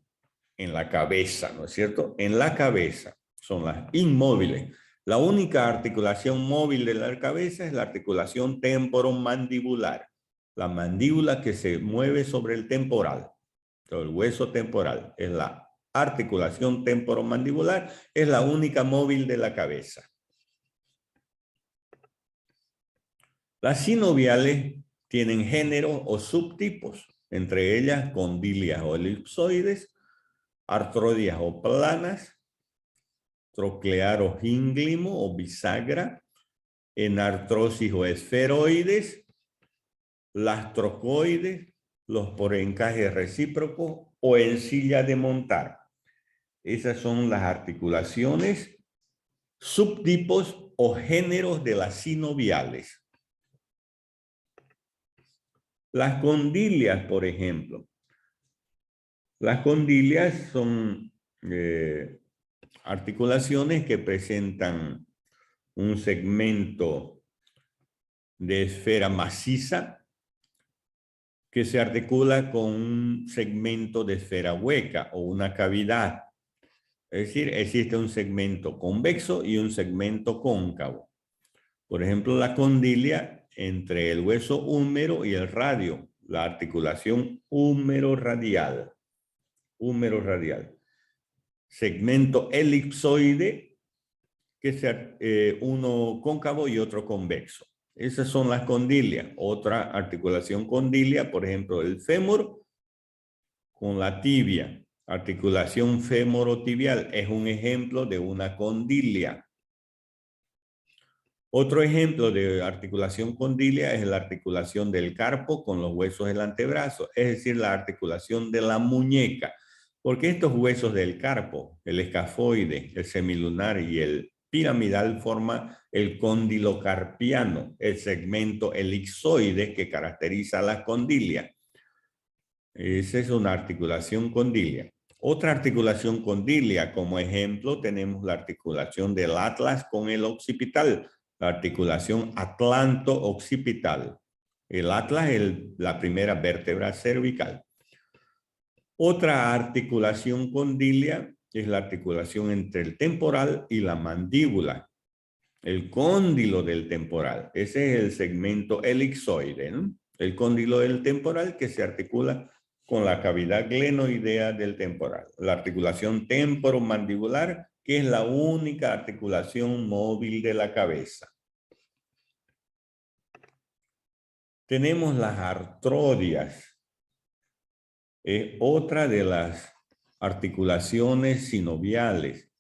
en la cabeza, ¿no es cierto? En la cabeza son las inmóviles. La única articulación móvil de la cabeza es la articulación temporomandibular. La mandíbula que se mueve sobre el temporal. El hueso temporal es la articulación temporomandibular, es la única móvil de la cabeza. Las sinoviales tienen géneros o subtipos, entre ellas condilias o elipsoides, artrodias o planas, troclear o gínglimo o bisagra, enartrosis o esferoides, las trocoides, los por encaje recíproco o en silla de montar. Esas son las articulaciones, subtipos o géneros de las sinoviales. Las condilias, por ejemplo. Las condilias son articulaciones que presentan un segmento de esfera maciza que se articula con un segmento de esfera hueca o una cavidad. Es decir, existe un segmento convexo y un segmento cóncavo. Por ejemplo, la condilia entre el hueso húmero y el radio, la articulación húmero-radial. Húmero-radial. Segmento elipsoide, que es uno cóncavo y otro convexo. Esas son las condilias. Otra articulación condilia, por ejemplo, el fémur con la tibia. Articulación femorotibial es un ejemplo de una condilia. Otro ejemplo de articulación condilia es la articulación del carpo con los huesos del antebrazo, es decir, la articulación de la muñeca. Porque estos huesos del carpo, el escafoide, el semilunar y el piramidal forman el cóndilo carpiano, el segmento elipsoide que caracteriza la condilia. Esa es una articulación condilia. Otra articulación condilia, como ejemplo, tenemos la articulación del atlas con el occipital, la articulación atlanto-occipital. El atlas es la primera vértebra cervical. Otra articulación condilia es la articulación entre el temporal y la mandíbula. El cóndilo del temporal. Ese es el segmento elipsoide, ¿no? El cóndilo del temporal que se articula con la cavidad glenoidea del temporal. La articulación temporomandibular, que es la única articulación móvil de la cabeza. Tenemos las artrodias. Es otra de las articulaciones sinoviales.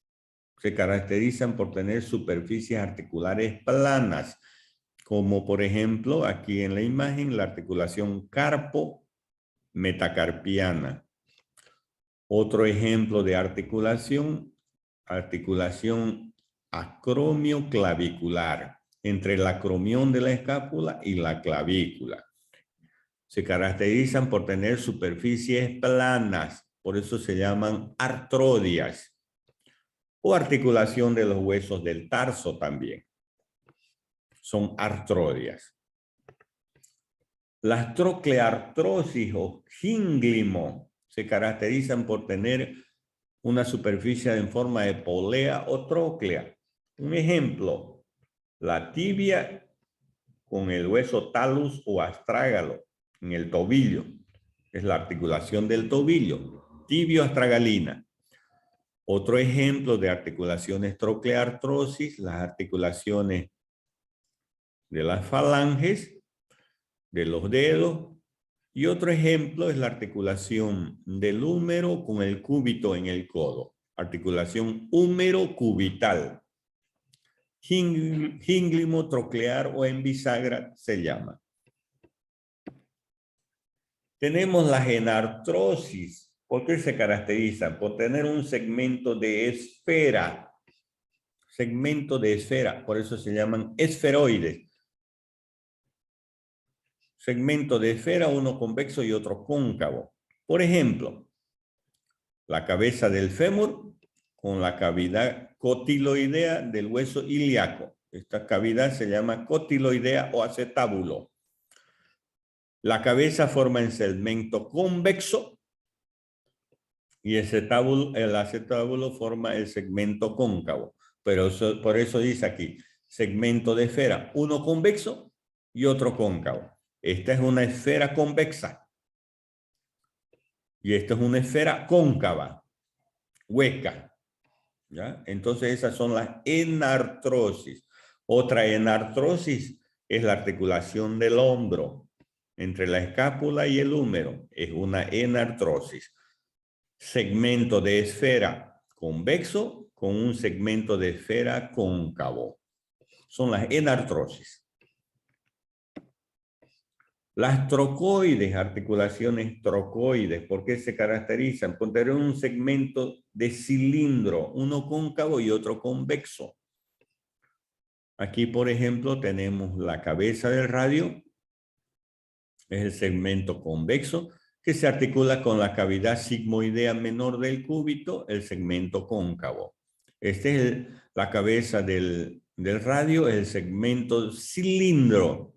Se caracterizan por tener superficies articulares planas, como por ejemplo aquí en la imagen la articulación carpo-metacarpiana. Otro ejemplo de articulación acromioclavicular, entre el acromión de la escápula y la clavícula. Se caracterizan por tener superficies planas, por eso se llaman artrodias. O articulación de los huesos del tarso también. Son artrodias. Las trocleartrosis o gínglimo se caracterizan por tener una superficie en forma de polea o tróclea. Un ejemplo, la tibia con el hueso talus o astrágalo en el tobillo. Es la articulación del tobillo, tibio-astragalina. Otro ejemplo de articulaciones trocleartrosis, las articulaciones de las falanges, de los dedos. Y otro ejemplo es la articulación del húmero con el cúbito en el codo. Articulación húmero-cubital. Gínglimo, troclear o en bisagra se llama. Tenemos la enartrosis. ¿Por qué se caracteriza? Por tener un segmento de esfera. Segmento de esfera, por eso se llaman esferoides. Segmento de esfera, uno convexo y otro cóncavo. Por ejemplo, la cabeza del fémur con la cavidad cotiloidea del hueso ilíaco. Esta cavidad se llama cotiloidea o acetábulo. La cabeza forma el segmento convexo y el acetábulo forma el segmento cóncavo. Pero por eso dice aquí, segmento de esfera, uno convexo y otro cóncavo. Esta es una esfera convexa. Y esta es una esfera cóncava, hueca. ¿Ya? Entonces esas son las enartrosis. Otra enartrosis es la articulación del hombro entre la escápula y el húmero. Es una enartrosis. Segmento de esfera convexo con un segmento de esfera cóncavo. Son las enartrosis. Las trocoides, articulaciones trocoides, ¿por qué se caracterizan? Por tener un segmento de cilindro, uno cóncavo y otro convexo. Aquí, por ejemplo, tenemos la cabeza del radio, es el segmento convexo, que se articula con la cavidad sigmoidea menor del cúbito, el segmento cóncavo. Esta es la cabeza del radio, el segmento cilindro,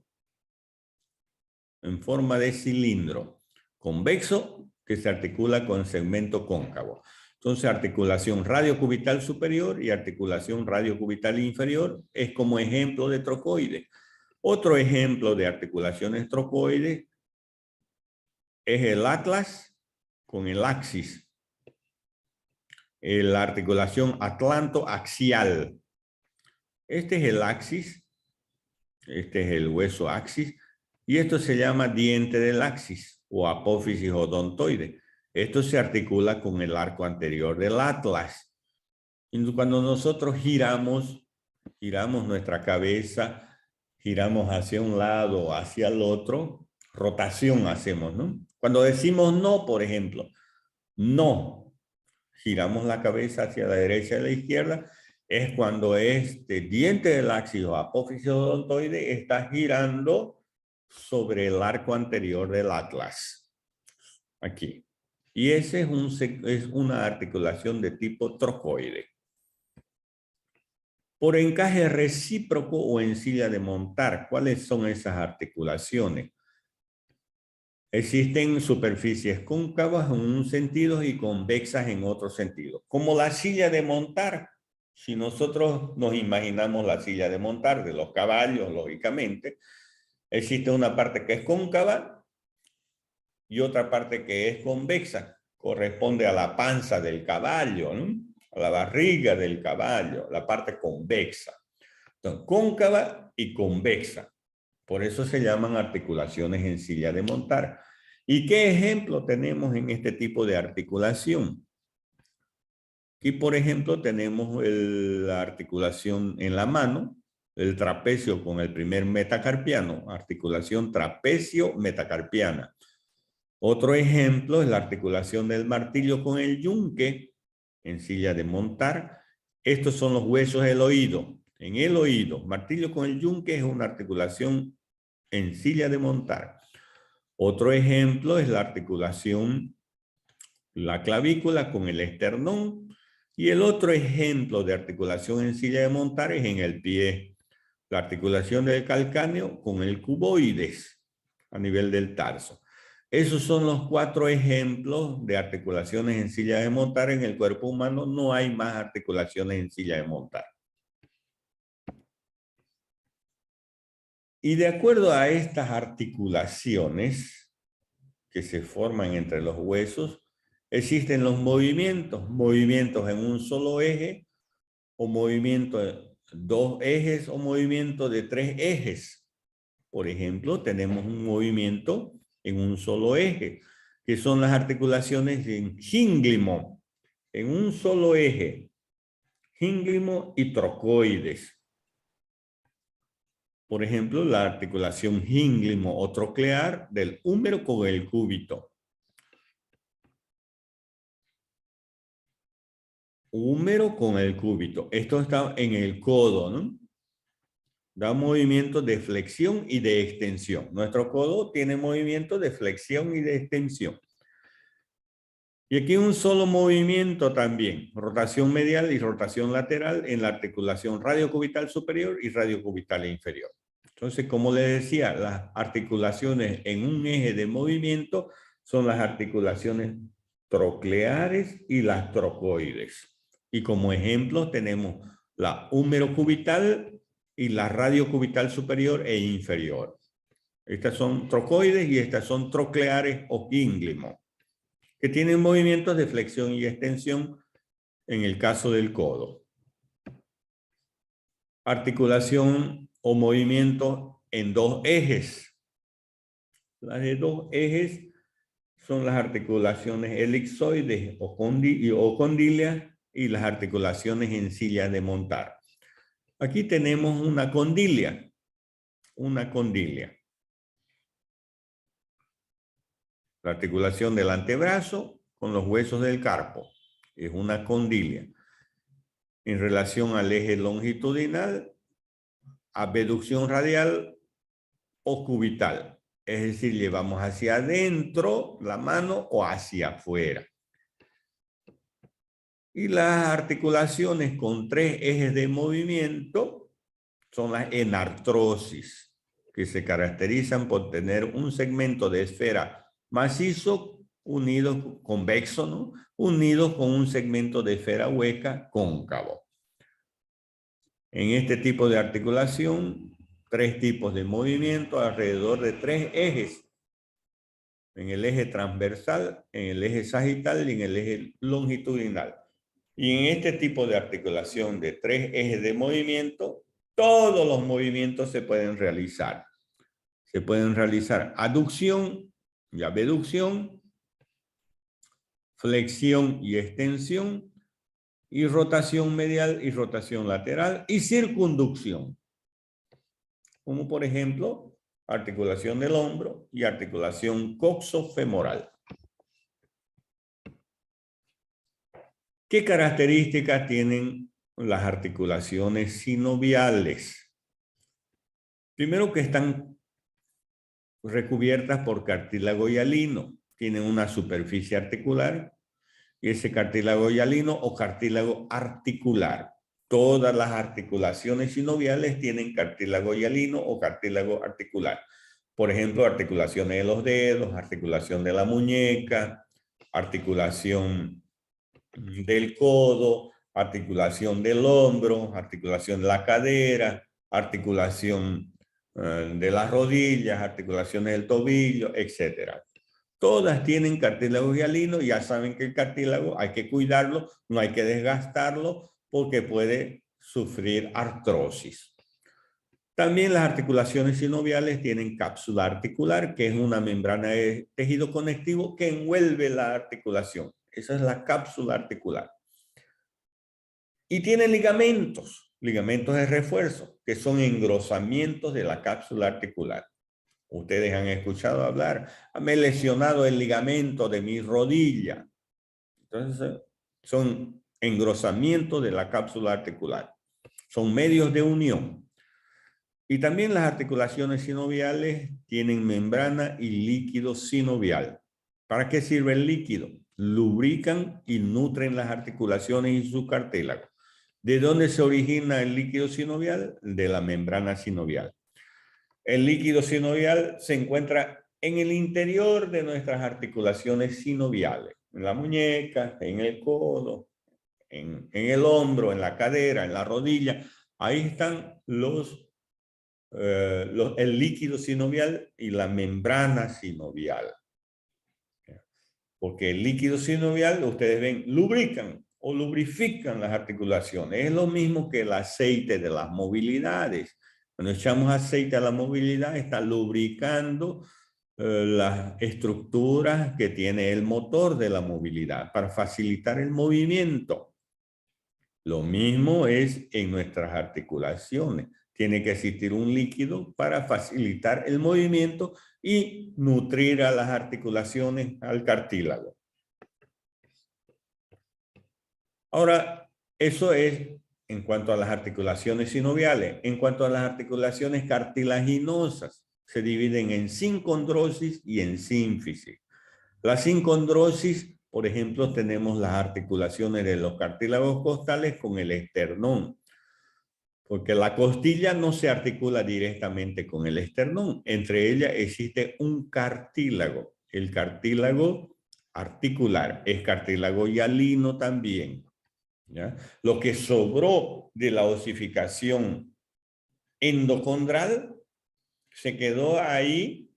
en forma de cilindro, convexo, que se articula con segmento cóncavo. Entonces, articulación radiocubital superior y articulación radiocubital inferior es como ejemplo de trocoide. Otro ejemplo de articulaciones trocoides es el atlas con el axis. La articulación atlanto-axial. Este es el axis, este es el hueso axis, y esto se llama diente del axis o apófisis odontoide. Esto se articula con el arco anterior del atlas. Y cuando nosotros giramos nuestra cabeza, giramos hacia un lado o hacia el otro, rotación hacemos, ¿no? Cuando decimos no, por ejemplo, no, giramos la cabeza hacia la derecha y la izquierda, es cuando este diente del axis o apófisis odontoide está girando sobre el arco anterior del atlas. Aquí. Y ese es una articulación de tipo trocoide. Por encaje recíproco o en silla de montar, ¿cuáles son esas articulaciones? Existen superficies cóncavas en un sentido y convexas en otro sentido. Como la silla de montar, si nosotros nos imaginamos la silla de montar de los caballos, lógicamente, existe una parte que es cóncava y otra parte que es convexa. Corresponde a la panza del caballo, ¿no? A la barriga del caballo, la parte convexa. Entonces, cóncava y convexa. Por eso se llaman articulaciones en silla de montar. ¿Y qué ejemplo tenemos en este tipo de articulación? Aquí, por ejemplo, tenemos la articulación en la mano, el trapecio con el primer metacarpiano, articulación trapecio-metacarpiana. Otro ejemplo es la articulación del martillo con el yunque en silla de montar. Estos son los huesos del oído. En el oído, martillo con el yunque es una articulación en silla de montar. Otro ejemplo es la articulación, la clavícula con el esternón. Y el otro ejemplo de articulación en silla de montar es en el pie. La articulación del calcáneo con el cuboides a nivel del tarso. Esos son los 4 ejemplos de articulaciones en silla de montar. En el cuerpo humano no hay más articulaciones en silla de montar. Y de acuerdo a estas articulaciones que se forman entre los huesos, existen los movimientos en un solo eje, o movimiento de 2 ejes, o movimiento de 3 ejes. Por ejemplo, tenemos un movimiento en un solo eje, que son las articulaciones en gínglimo, en un solo eje, gínglimo y trocoides. Por ejemplo, la articulación gínglimo o troclear del húmero con el cúbito. Húmero con el cúbito. Esto está en el codo, ¿no? Da movimiento de flexión y de extensión. Nuestro codo tiene movimiento de flexión y de extensión. Y aquí un solo movimiento también, rotación medial y rotación lateral en la articulación radiocubital superior y radiocubital inferior. Entonces, como les decía, las articulaciones en un eje de movimiento son las articulaciones trocleares y las trocoides. Y como ejemplo tenemos la húmerocubital y la radiocubital superior e inferior. Estas son trocoides y estas son trocleares o ínglimo, que tienen movimientos de flexión y extensión en el caso del codo. Articulación o movimiento en dos ejes. Las de dos ejes son las articulaciones elipsoides o condilias y las articulaciones en silla de montar. Aquí tenemos una condilia. Una condilia. La articulación del antebrazo con los huesos del carpo. Es una condilia. En relación al eje longitudinal, abducción radial o cubital. Es decir, llevamos hacia adentro la mano o hacia afuera. Y las articulaciones con tres ejes de movimiento son las enartrosis, que se caracterizan por tener un segmento de esfera macizo unido convexo, ¿no? Unido con un segmento de esfera hueca cóncavo. En este tipo de articulación, tres tipos de movimiento alrededor de tres ejes. En el eje transversal, en el eje sagital y en el eje longitudinal. Y en este tipo de articulación de tres ejes de movimiento, todos los movimientos se pueden realizar. Se pueden realizar aducción y abducción, flexión y extensión, y rotación medial y rotación lateral, y circunducción. Como por ejemplo, articulación del hombro y articulación coxofemoral. ¿Qué características tienen las articulaciones sinoviales? Primero, que están recubiertas por cartílago hialino. Tienen una superficie articular y ese cartílago hialino o cartílago articular. Todas las articulaciones sinoviales tienen cartílago hialino o cartílago articular. Por ejemplo, articulaciones de los dedos, articulación de la muñeca, articulación del codo, articulación del hombro, articulación de la cadera, articulación de las rodillas, articulaciones del tobillo, etc. Todas tienen cartílago hialino. Ya saben que el cartílago hay que cuidarlo, no hay que desgastarlo porque puede sufrir artrosis. También las articulaciones sinoviales tienen cápsula articular, que es una membrana de tejido conectivo que envuelve la articulación. Esa es la cápsula articular. Y tiene ligamentos, ligamentos de refuerzo, que son engrosamientos de la cápsula articular. Ustedes han escuchado hablar, me he lesionado el ligamento de mi rodilla. Entonces, son engrosamientos de la cápsula articular. Son medios de unión. Y también las articulaciones sinoviales tienen membrana y líquido sinovial. ¿Para qué sirve el líquido? Lubrican y nutren las articulaciones y su cartílago. ¿De dónde se origina el líquido sinovial? De la membrana sinovial. El líquido sinovial se encuentra en el interior de nuestras articulaciones sinoviales, en la muñeca, en el codo, en el hombro, en la cadera, en la rodilla. Ahí están el líquido sinovial y la membrana sinovial. Porque el líquido sinovial, ustedes ven, lubrican o lubrifican las articulaciones. Es lo mismo que el aceite de las movilidades. Cuando echamos aceite a la movilidad, está lubricando las estructuras que tiene el motor de la movilidad para facilitar el movimiento. Lo mismo es en nuestras articulaciones. Tiene que existir un líquido para facilitar el movimiento y nutrir a las articulaciones, al cartílago. Ahora, eso es en cuanto a las articulaciones sinoviales. En cuanto a las articulaciones cartilaginosas, se dividen en sincondrosis y en sínfisis. La sincondrosis, por ejemplo, tenemos las articulaciones de los cartílagos costales con el esternón. Porque la costilla no se articula directamente con el esternón. Entre ellas existe un cartílago. El cartílago articular es cartílago hialino también. ¿ya? Lo que sobró de la osificación endocondral se quedó ahí,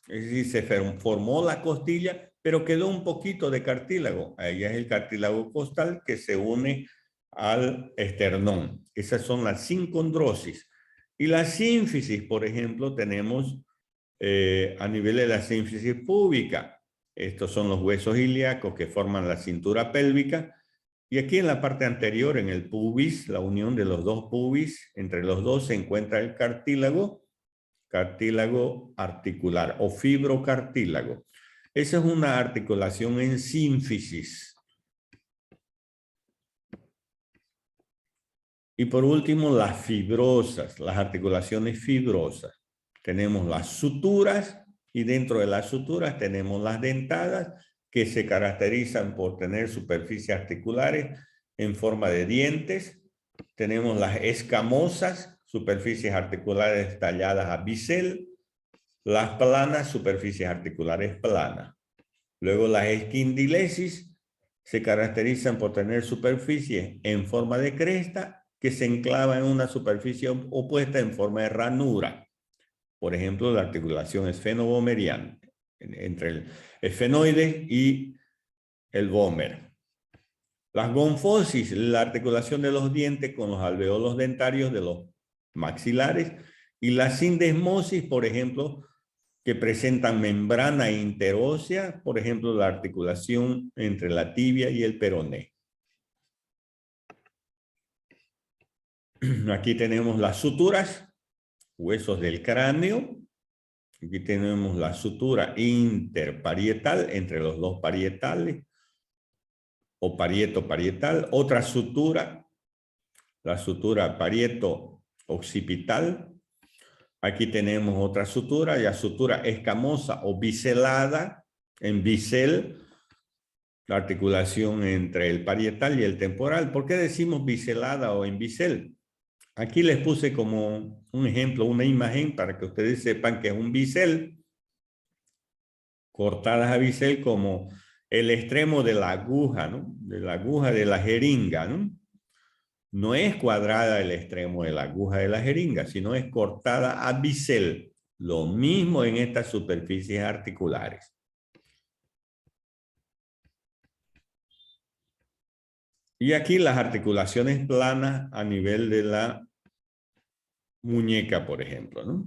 es decir, se formó la costilla, pero quedó un poquito de cartílago. Ahí es el cartílago costal que se une al esternón. Esas son las sincondrosis. Y la sínfisis, por ejemplo, tenemos a nivel de la sínfisis púbica. Estos son los huesos ilíacos que forman la cintura pélvica. Y aquí en la parte anterior, en el pubis, la unión de los dos pubis, entre los dos se encuentra el cartílago articular o fibrocartílago. Esa es una articulación en sínfisis. Y por último, las fibrosas, las articulaciones fibrosas. Tenemos las suturas y dentro de las suturas tenemos las dentadas que se caracterizan por tener superficies articulares en forma de dientes. Tenemos las escamosas, superficies articulares talladas a bisel. Las planas, superficies articulares planas. Luego las esquindilesis se caracterizan por tener superficies en forma de cresta que se enclava en una superficie opuesta en forma de ranura. Por ejemplo, la articulación esfenovomeriana, entre el esfenoide y el vómer. Las gonfosis, la articulación de los dientes con los alveolos dentarios de los maxilares. Y la sindesmosis, por ejemplo, que presentan membrana interósea, por ejemplo, la articulación entre la tibia y el peroné. Aquí tenemos las suturas, huesos del cráneo. Aquí tenemos la sutura interparietal entre los dos parietales o parieto-parietal. Otra sutura, la sutura parieto-occipital. Aquí tenemos otra sutura, ya sutura escamosa o biselada en bisel, la articulación entre el parietal y el temporal. ¿Por qué decimos biselada o en bisel? Aquí les puse como un ejemplo, una imagen para que ustedes sepan que es un bisel, cortadas a bisel como el extremo de la aguja, ¿no? De la aguja de la jeringa, ¿no? No es cuadrada el extremo de la aguja de la jeringa, sino es cortada a bisel. Lo mismo en estas superficies articulares. Y aquí las articulaciones planas a nivel de la muñeca, por ejemplo, ¿no?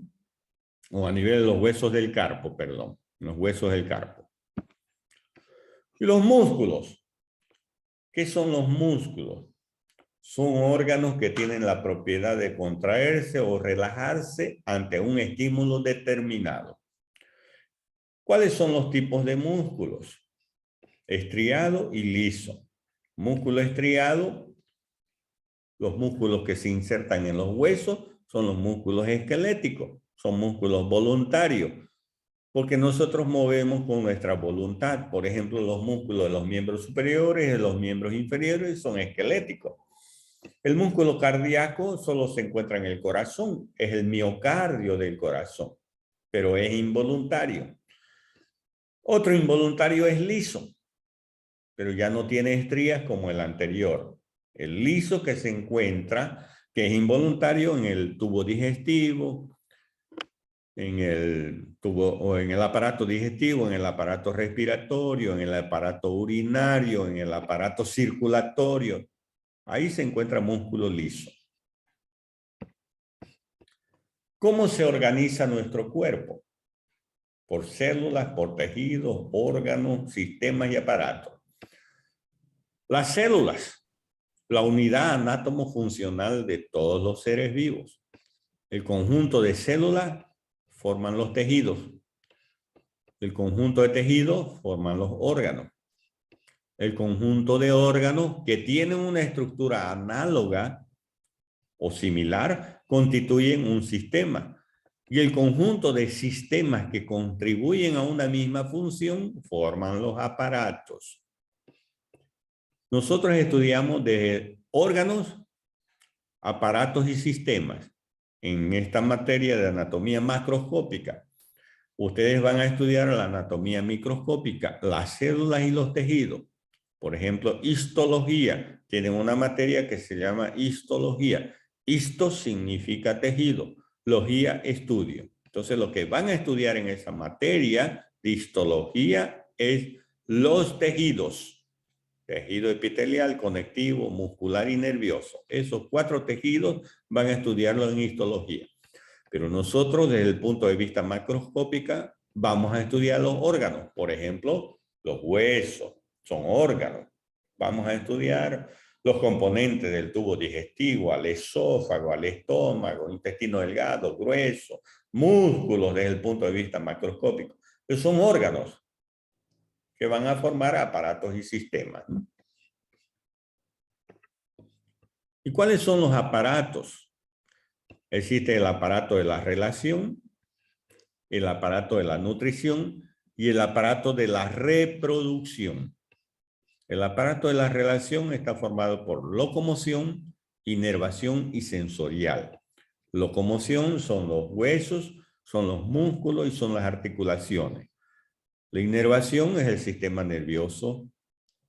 O a nivel de los huesos del carpo, perdón, los huesos del carpo. Y los músculos. ¿Qué son los músculos? Son órganos que tienen la propiedad de contraerse o relajarse ante un estímulo determinado. ¿Cuáles son los tipos de músculos? Estriado y liso. Músculo estriado, los músculos que se insertan en los huesos, son los músculos esqueléticos, son músculos voluntarios, porque nosotros movemos con nuestra voluntad. Por ejemplo, los músculos de los miembros superiores y de los miembros inferiores son esqueléticos. El músculo cardíaco solo se encuentra en el corazón, es el miocardio del corazón, pero es involuntario. Otro involuntario es liso, pero ya no tiene estrías como el anterior. El liso que se encuentra, que es involuntario en el tubo digestivo, en el tubo o en el aparato digestivo, en el aparato respiratorio, en el aparato urinario, en el aparato circulatorio. Ahí se encuentra músculo liso. ¿Cómo se organiza nuestro cuerpo? Por células, por tejidos, órganos, sistemas y aparatos. Las células, la unidad anátomo-funcional de todos los seres vivos. El conjunto de células forman los tejidos. El conjunto de tejidos forman los órganos. El conjunto de órganos que tienen una estructura análoga o similar constituyen un sistema. Y el conjunto de sistemas que contribuyen a una misma función forman los aparatos. Nosotros estudiamos de órganos, aparatos y sistemas en esta materia de anatomía macroscópica. Ustedes van a estudiar la anatomía microscópica, las células y los tejidos. Por ejemplo, histología. Tienen una materia que se llama histología. Histo significa tejido. Logía, estudio. Entonces, lo que van a estudiar en esa materia de histología es los tejidos. Tejido epitelial, conectivo, muscular y nervioso. Esos 4 tejidos van a estudiarlo en histología. Pero nosotros, desde el punto de vista macroscópico, vamos a estudiar los órganos. Por ejemplo, los huesos son órganos. Vamos a estudiar los componentes del tubo digestivo, al esófago, al estómago, intestino delgado, grueso, músculos desde el punto de vista macroscópico. Pero son órganos que van a formar aparatos y sistemas, ¿no? ¿Y cuáles son los aparatos? Existe el aparato de la relación, el aparato de la nutrición y el aparato de la reproducción. El aparato de la relación está formado por locomoción, inervación y sensorial. Locomoción son los huesos, son los músculos y son las articulaciones. La inervación es el sistema nervioso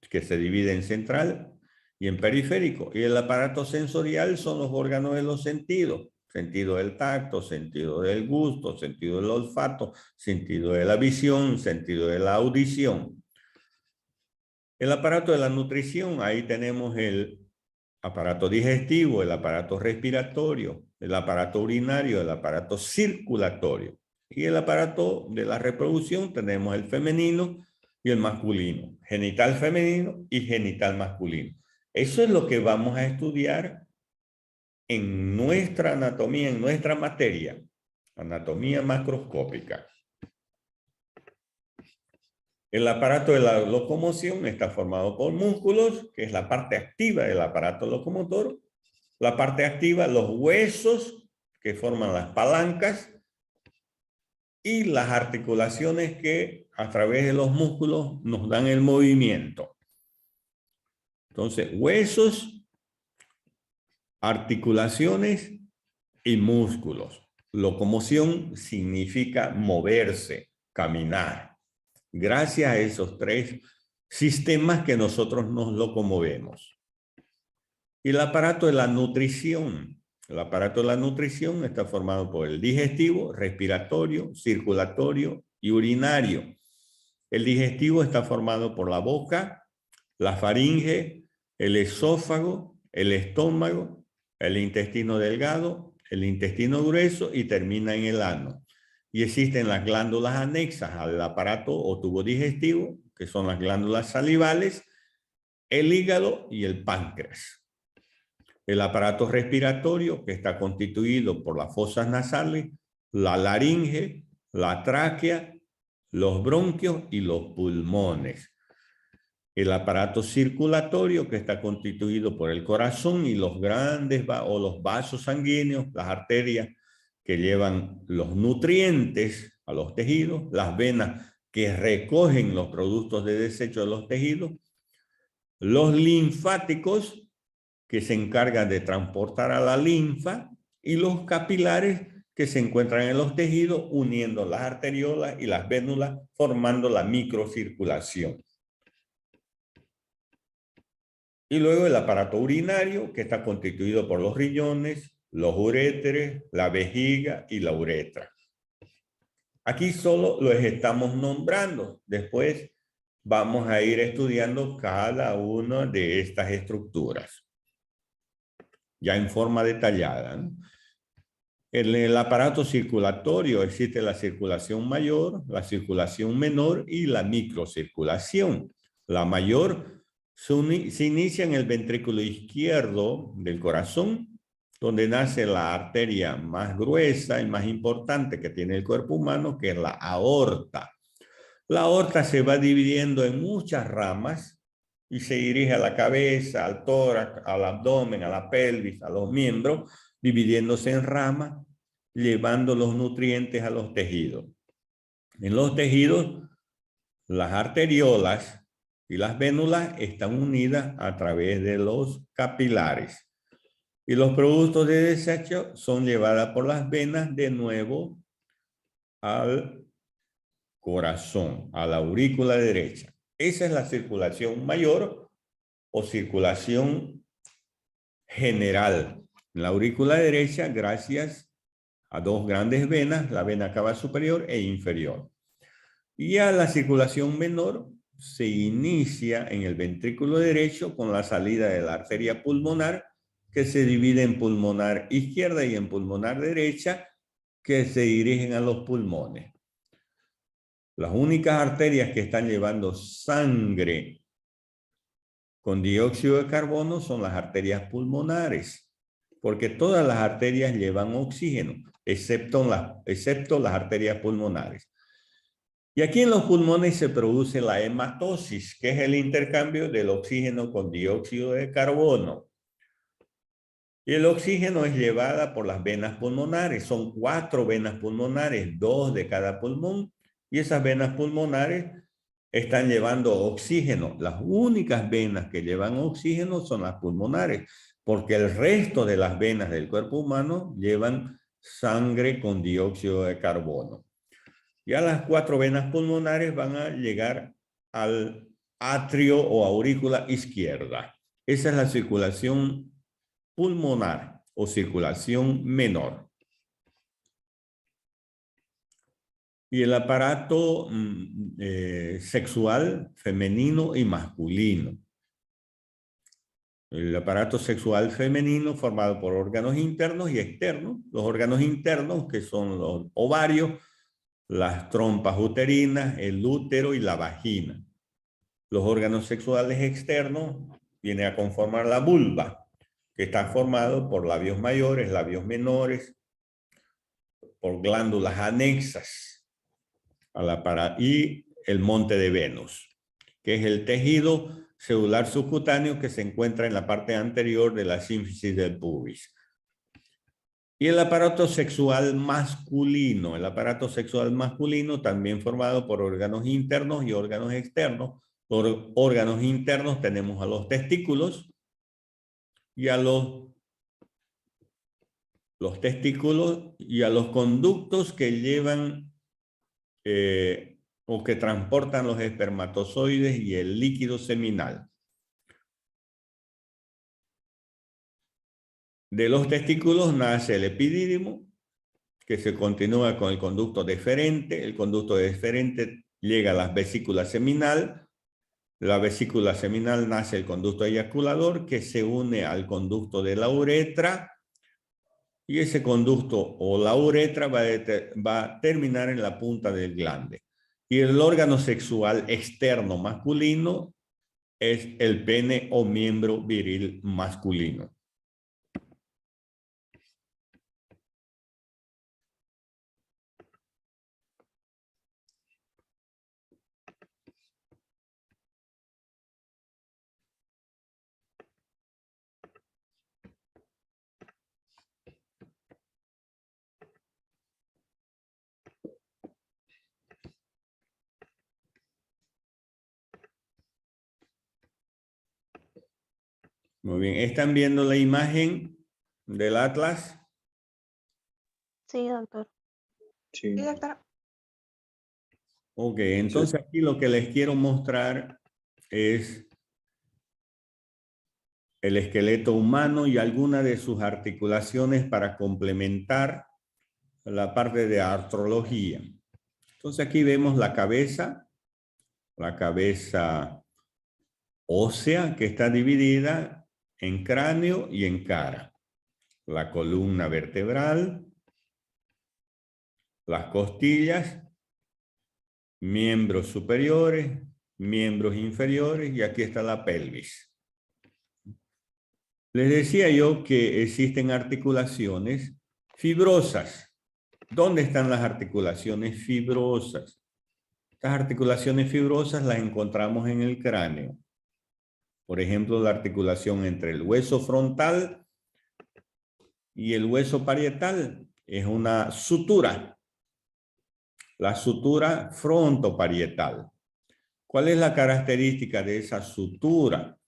que se divide en central y en periférico. Y el aparato sensorial son los órganos de los sentidos. Sentido del tacto, sentido del gusto, sentido del olfato, sentido de la visión, sentido de la audición. El aparato de la nutrición, ahí tenemos el aparato digestivo, el aparato respiratorio, el aparato urinario, el aparato circulatorio. Y el aparato de la reproducción tenemos el femenino y el masculino, genital femenino y genital masculino. Eso es lo que vamos a estudiar en nuestra anatomía, en nuestra materia, anatomía macroscópica. El aparato de la locomoción está formado por músculos, que es la parte activa del aparato locomotor. La parte activa, los huesos, que forman las palancas, y las articulaciones que a través de los músculos nos dan el movimiento. Entonces, huesos, articulaciones y músculos. Locomoción significa moverse, caminar. Gracias a esos 3 sistemas que nosotros nos locomovemos. Y el aparato de la nutrición. El aparato de la nutrición está formado por el digestivo, respiratorio, circulatorio y urinario. El digestivo está formado por la boca, la faringe, el esófago, el estómago, el intestino delgado, el intestino grueso y termina en el ano. Y existen las glándulas anexas al aparato o tubo digestivo, que son las glándulas salivales, el hígado y el páncreas. El aparato respiratorio, que está constituido por las fosas nasales, la laringe, la tráquea, los bronquios y los pulmones. El aparato circulatorio, que está constituido por el corazón y los grandes o los vasos sanguíneos, las arterias que llevan los nutrientes a los tejidos, las venas que recogen los productos de desecho de los tejidos, los linfáticos, que se encargan de transportar a la linfa, y los capilares, que se encuentran en los tejidos uniendo las arteriolas y las vénulas, formando la microcirculación. Y luego el aparato urinario, que está constituido por los riñones, los uréteres, la vejiga y la uretra. Aquí solo los estamos nombrando. Después vamos a ir estudiando cada una de estas estructuras, ya en forma detallada, ¿no? En el aparato circulatorio existe la circulación mayor, la circulación menor y la microcirculación. La mayor se inicia en el ventrículo izquierdo del corazón, donde nace la arteria más gruesa y más importante que tiene el cuerpo humano, que es la aorta. La aorta se va dividiendo en muchas ramas y se dirige a la cabeza, al tórax, al abdomen, a la pelvis, a los miembros, dividiéndose en ramas, llevando los nutrientes a los tejidos. En los tejidos, las arteriolas y las vénulas están unidas a través de los capilares. Y los productos de desecho son llevados por las venas de nuevo al corazón, a la aurícula derecha. Esa es la circulación mayor o circulación general. En la aurícula derecha, gracias a dos grandes venas, la vena cava superior e inferior. Y a la circulación menor se inicia en el ventrículo derecho con la salida de la arteria pulmonar, que se divide en pulmonar izquierda y en pulmonar derecha, que se dirigen a los pulmones. Las únicas arterias que están llevando sangre con dióxido de carbono son las arterias pulmonares, porque todas las arterias llevan oxígeno, excepto las arterias pulmonares. Y aquí en los pulmones se produce la hematosis, que es el intercambio del oxígeno con dióxido de carbono. Y el oxígeno es llevada por las venas pulmonares. Son 4 venas pulmonares, 2 de cada pulmón. Y esas venas pulmonares están llevando oxígeno. Las únicas venas que llevan oxígeno son las pulmonares, porque el resto de las venas del cuerpo humano llevan sangre con dióxido de carbono. Ya las 4 venas pulmonares van a llegar al atrio o aurícula izquierda. Esa es la circulación pulmonar o circulación menor. Y el aparato sexual femenino y masculino. El aparato sexual femenino formado por órganos internos y externos. Los órganos internos, que son los ovarios, las trompas uterinas, el útero y la vagina. Los órganos sexuales externos vienen a conformar la vulva, que está formado por labios mayores, labios menores, por glándulas anexas y el monte de Venus, que es el tejido celular subcutáneo que se encuentra en la parte anterior de la sínfisis del pubis. Y el aparato sexual masculino. El aparato sexual masculino también formado por órganos internos y órganos externos. Por órganos internos tenemos a los testículos y a los testículos y a los conductos que llevan o que transportan los espermatozoides y el líquido seminal. De los testículos nace el epidídimo, que se continúa con el conducto deferente. El conducto deferente llega a la vesícula seminal. La vesícula seminal nace el conducto eyaculador, que se une al conducto de la uretra. Y ese conducto o la uretra va a terminar en la punta del glande. Y el órgano sexual externo masculino es el pene o miembro viril masculino. Muy bien, ¿están viendo la imagen del atlas? Sí, doctor. Sí. Sí, doctor. Ok, entonces aquí lo que les quiero mostrar es el esqueleto humano y algunas de sus articulaciones para complementar la parte de artrología. Entonces aquí vemos la cabeza ósea que está dividida en cráneo y en cara. La columna vertebral, las costillas, miembros superiores, miembros inferiores y aquí está la pelvis. Les decía yo que existen articulaciones fibrosas. ¿Dónde están las articulaciones fibrosas? Estas articulaciones fibrosas las encontramos en el cráneo. Por ejemplo, la articulación entre el hueso frontal y el hueso parietal es una sutura. La sutura frontoparietal. ¿Cuál es la característica de esa sutura?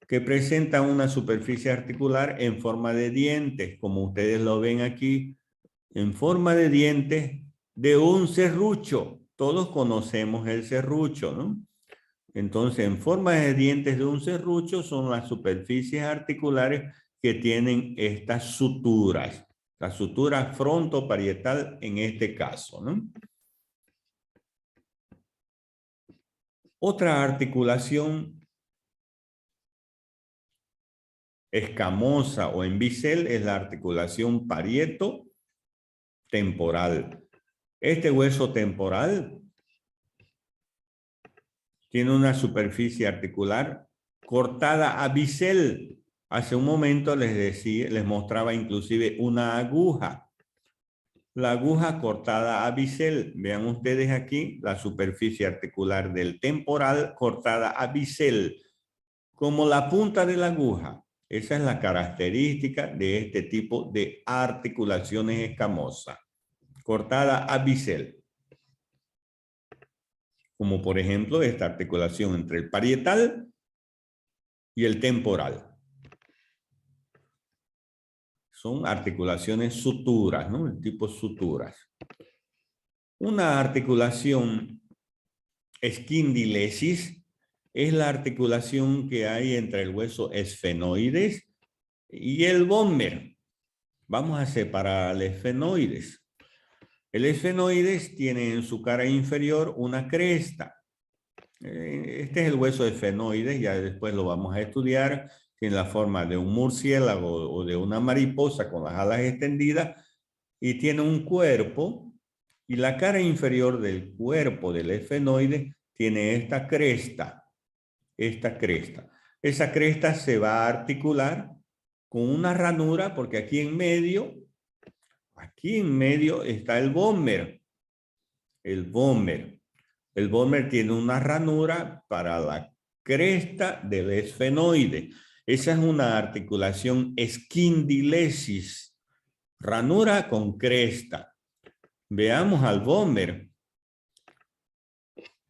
Que presenta una superficie articular en forma de dientes, como ustedes lo ven aquí, en forma de dientes de un serrucho. Todos conocemos el serrucho, ¿no? Entonces, en forma de dientes de un serrucho son las superficies articulares que tienen estas suturas. La sutura frontoparietal en este caso, ¿no? Otra articulación escamosa o en bisel es la articulación parieto-temporal. Este hueso temporal tiene una superficie articular cortada a bisel. Hace un momento les mostraba inclusive una aguja. La aguja cortada a bisel. Vean ustedes aquí la superficie articular del temporal cortada a bisel, como la punta de la aguja. Esa es la característica de este tipo de articulaciones escamosas, cortada a bisel. Como por ejemplo esta articulación entre el parietal y el temporal. Son articulaciones suturas, ¿no? El tipo suturas. Una articulación esquindilesis es la articulación que hay entre el hueso esfenoides y el vómer. Vamos a separar al esfenoides. El esfenoides tiene en su cara inferior una cresta. Este es el hueso esfenoides, ya después lo vamos a estudiar. Tiene la forma de un murciélago o de una mariposa con las alas extendidas y tiene un cuerpo, y la cara inferior del cuerpo del esfenoide tiene esta cresta. Esa cresta se va a articular con una ranura porque aquí en medio está el vómer. El vómer tiene una ranura para la cresta del esfenoide. Esa es una articulación esquindilesis. Ranura con cresta. Veamos al vómer.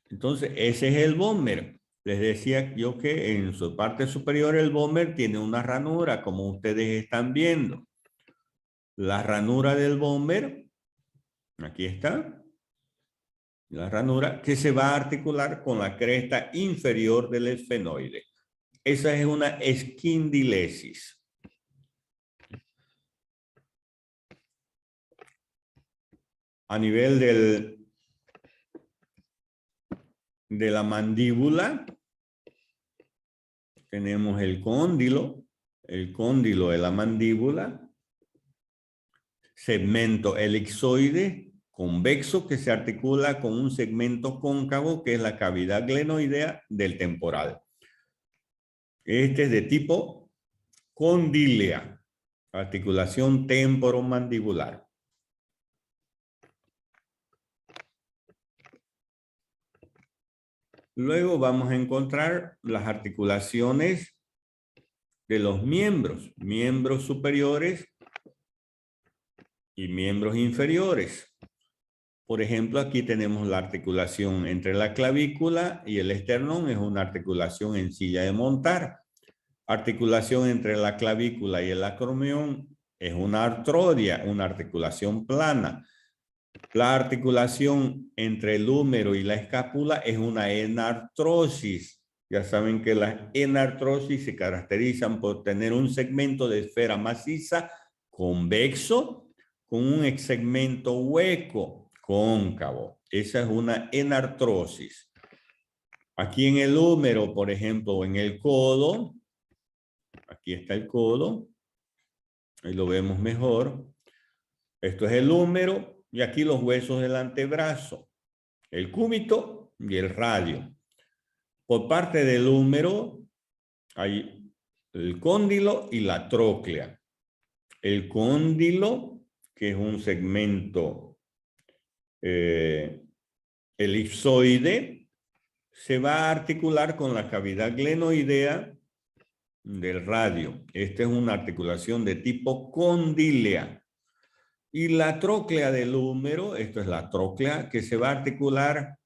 Entonces, ese es el vómer. Les decía yo que en su parte superior el vómer tiene una ranura, como ustedes están viendo. La ranura del vómer, aquí está. La ranura que se va a articular con la cresta inferior del esfenoide. Esa es una esquindilesis. A nivel de la mandíbula, tenemos el cóndilo de la mandíbula, segmento elipsoide convexo que se articula con un segmento cóncavo que es la cavidad glenoidea del temporal. Este es de tipo condilea, articulación temporomandibular. Luego vamos a encontrar las articulaciones de los miembros, miembros superiores y miembros inferiores. Por ejemplo, aquí tenemos la articulación entre la clavícula y el esternón, es una articulación en silla de montar. Articulación entre la clavícula y el acromion es una artrodia, una articulación plana. La articulación entre el húmero y la escápula es una enartrosis. Ya saben que las enartrosis se caracterizan por tener un segmento de esfera maciza convexo con un segmento hueco cóncavo. Esa es una enartrosis. Aquí en el húmero, por ejemplo, o en el codo, aquí está el codo, ahí lo vemos mejor. Esto es el húmero. Y aquí los huesos del antebrazo, el cúbito y el radio. Por parte del húmero hay el cóndilo y la tróclea. El cóndilo, que es un segmento elipsoide, se va a articular con la cavidad glenoidea del radio. Esta es una articulación de tipo condilea. Y la tróclea del húmero, esto es la tróclea, que se va a articular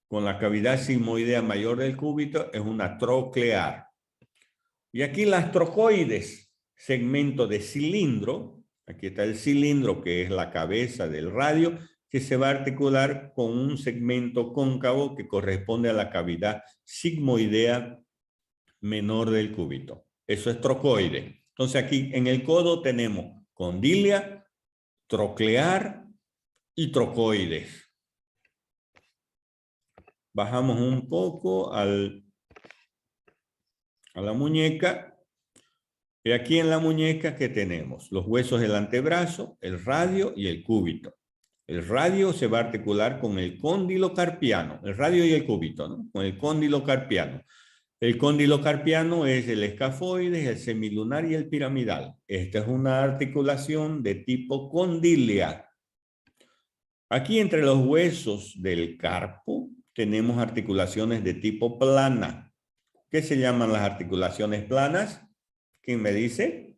con la cavidad sigmoidea mayor del cúbito, es una troclear. Y aquí las trocoides, segmento de cilindro, aquí está el cilindro que es la cabeza del radio, que se va a articular con un segmento cóncavo que corresponde a la cavidad sigmoidea menor del cúbito. Eso es trocoide. Entonces aquí en el codo tenemos condilia, troclear y trocoides. Bajamos un poco a la muñeca. Y aquí en la muñeca, ¿qué tenemos? Los huesos del antebrazo, el radio y el cúbito. El radio se va a articular con el cóndilo carpiano, el radio y el cúbito, ¿no? Con el cóndilo carpiano. El cóndilo carpiano es el escafoides, el semilunar y el piramidal. Esta es una articulación de tipo condilia. Aquí entre los huesos del carpo tenemos articulaciones de tipo plana. ¿Qué se llaman las articulaciones planas? ¿Quién me dice?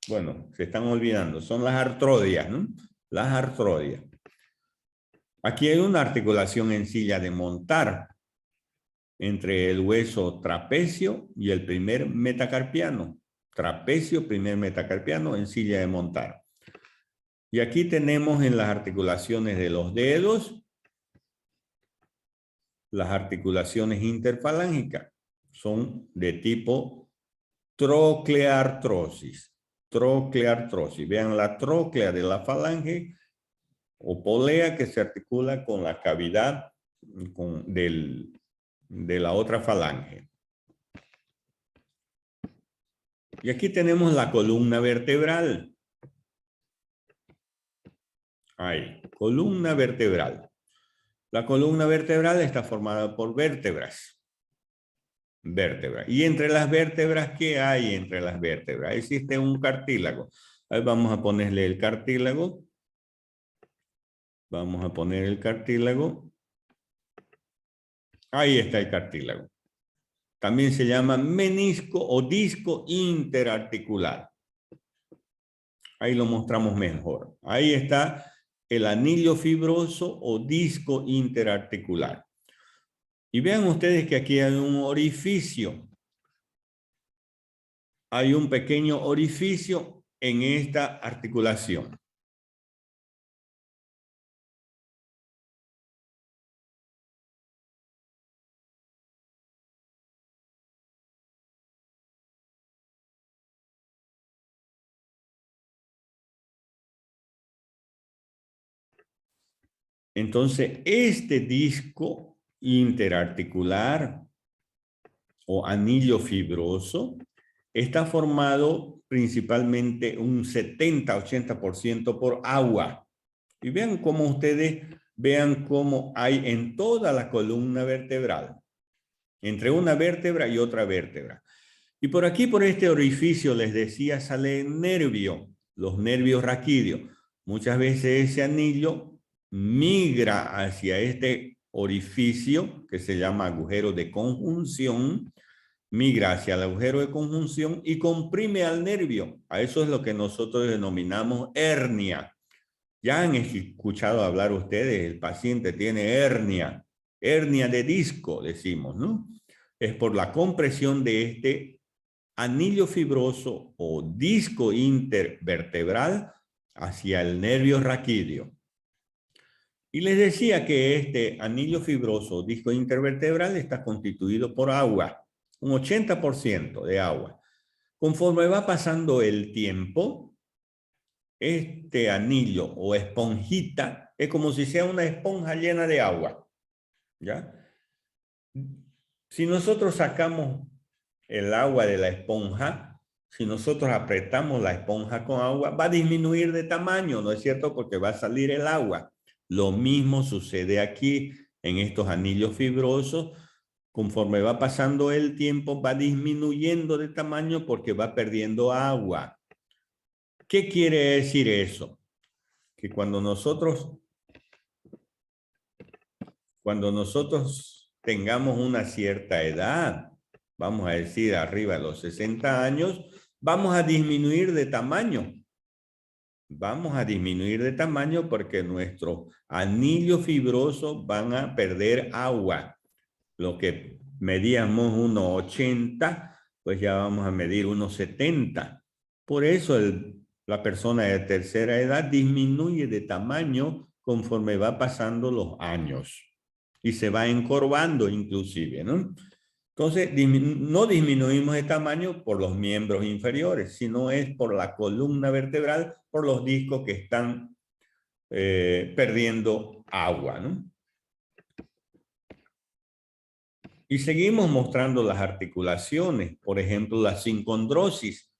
Bueno, se están olvidando. Son las artrodias, ¿no? Las artrodias. Aquí hay una articulación en silla de montar entre el hueso trapecio y el primer metacarpiano. Trapecio, primer metacarpiano en silla de montar. Y aquí tenemos en las articulaciones de los dedos las articulaciones interfalángicas. Son de tipo trocleartrosis. Trocleartrosis. Vean la tróclea de la falange o polea que se articula con la cavidad de la otra falange. Y aquí tenemos la columna vertebral. Ahí, columna vertebral. La columna vertebral está formada por vértebras. Vértebras. Y entre las vértebras, ¿qué hay entre las vértebras? Existe un cartílago. Ahí vamos a ponerle el cartílago. Vamos a poner el cartílago. Ahí está el cartílago. También se llama menisco o disco interarticular. Ahí lo mostramos mejor. Ahí está el anillo fibroso o disco interarticular. Y vean ustedes que aquí hay un orificio. Hay un pequeño orificio en esta articulación. Entonces, este disco interarticular o anillo fibroso está formado principalmente un 70-80% por agua. Y vean cómo ustedes vean cómo hay en toda la columna vertebral, entre una vértebra y otra vértebra. Y por aquí, por este orificio, les decía, sale el nervio, los nervios raquídeos. Muchas veces ese anillo migra hacia este orificio que se llama agujero de conjunción, migra hacia el agujero de conjunción y comprime al nervio. A eso es lo que nosotros denominamos hernia. Ya han escuchado hablar ustedes, el paciente tiene hernia, hernia de disco, decimos, ¿no? Es por la compresión de este anillo fibroso o disco intervertebral hacia el nervio raquídeo. Y les decía que este anillo fibroso o disco intervertebral está constituido por agua, un 80% de agua. Conforme va pasando el tiempo, este anillo o esponjita es como si sea una esponja llena de agua, ¿ya? Si nosotros sacamos el agua de la esponja, si nosotros apretamos la esponja con agua, va a disminuir de tamaño, ¿no es cierto? Porque va a salir el agua. Lo mismo sucede aquí en estos anillos fibrosos. Conforme va pasando el tiempo, va disminuyendo de tamaño porque va perdiendo agua. ¿Qué quiere decir eso? Que cuando nosotros tengamos una cierta edad, vamos a decir arriba de los 60 años, vamos a disminuir de tamaño. Vamos a disminuir de tamaño porque nuestros anillos fibrosos van a perder agua. Lo que medíamos 1,80, pues ya vamos a medir 1,70. Por eso la persona de tercera edad disminuye de tamaño conforme va pasando los años y se va encorvando inclusive, ¿no? Entonces, no disminuimos de tamaño por los miembros inferiores, sino es por la columna vertebral, por los discos que están perdiendo agua, ¿no? Y seguimos mostrando las articulaciones, por ejemplo, la sincondrosis,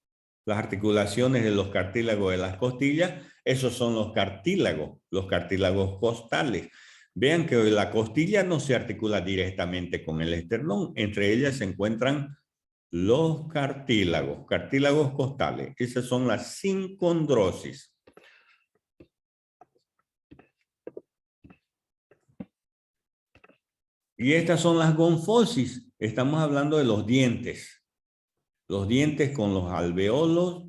las articulaciones de los cartílagos de las costillas, esos son los cartílagos costales. Vean que la costilla no se articula directamente con el esternón, entre ellas se encuentran los cartílagos costales, esas son las sincondrosis. Y estas son las gonfosis, estamos hablando de los dientes con los alveolos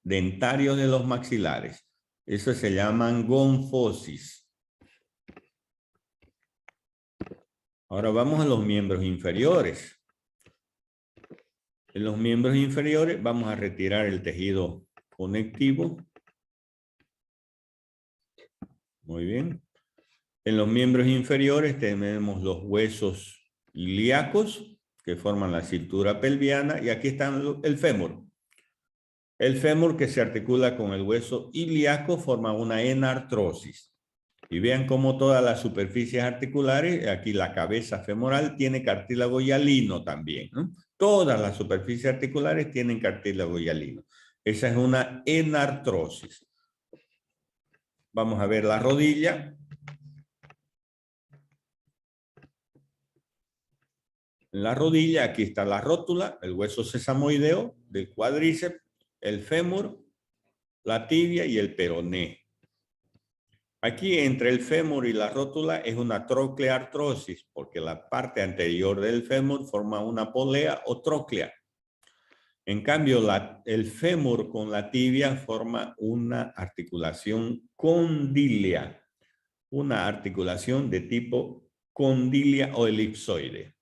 dentarios de los maxilares. Eso se llaman gonfosis. Ahora vamos a los miembros inferiores. En los miembros inferiores vamos a retirar el tejido conectivo. Muy bien. En los miembros inferiores tenemos los huesos ilíacos que forman la cintura pelviana y aquí está el fémur. El fémur que se articula con el hueso ilíaco forma una enartrosis. Y vean cómo todas las superficies articulares, aquí la cabeza femoral tiene cartílago hialino también, ¿no? Todas las superficies articulares tienen cartílago hialino. Esa es una enartrosis. Vamos a ver la rodilla. En la rodilla, aquí está la rótula, el hueso sesamoideo del cuádriceps, el fémur, la tibia y el peroné. Aquí entre el fémur y la rótula es una trocleartrosis, porque la parte anterior del fémur forma una polea o tróclea. En cambio, el fémur con la tibia forma una articulación condilia, una articulación de tipo condilia o elipsoide.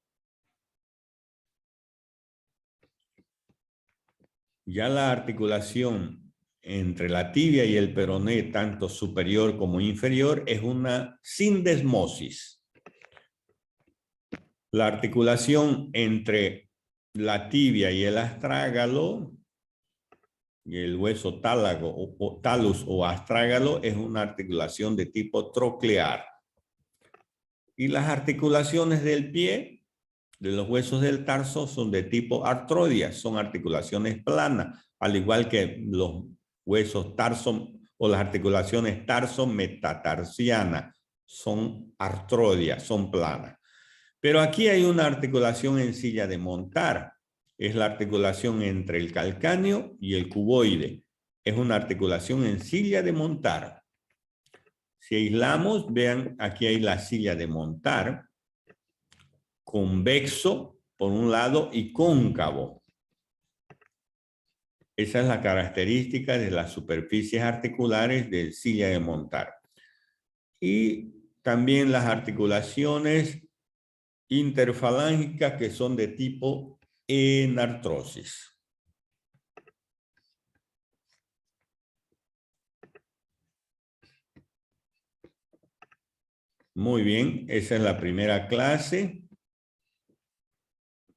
Ya la articulación entre la tibia y el peroné, tanto superior como inferior, es una sindesmosis. La articulación entre la tibia y el astrágalo, y el hueso talus o astrágalo, es una articulación de tipo troclear. Y las articulaciones del pie, de los huesos del tarso, son de tipo artroides, son articulaciones planas, al igual que los huesos tarso o las articulaciones tarso-metatarsianas son artroides, son planas. Pero aquí hay una articulación en silla de montar. Es la articulación entre el calcáneo y el cuboide. Es una articulación en silla de montar. Si aislamos, vean, aquí hay la silla de montar, convexo por un lado y cóncavo. Esa es la característica de las superficies articulares de silla de montar. Y también las articulaciones interfalángicas que son de tipo enartrosis. Muy bien, esa es la primera clase.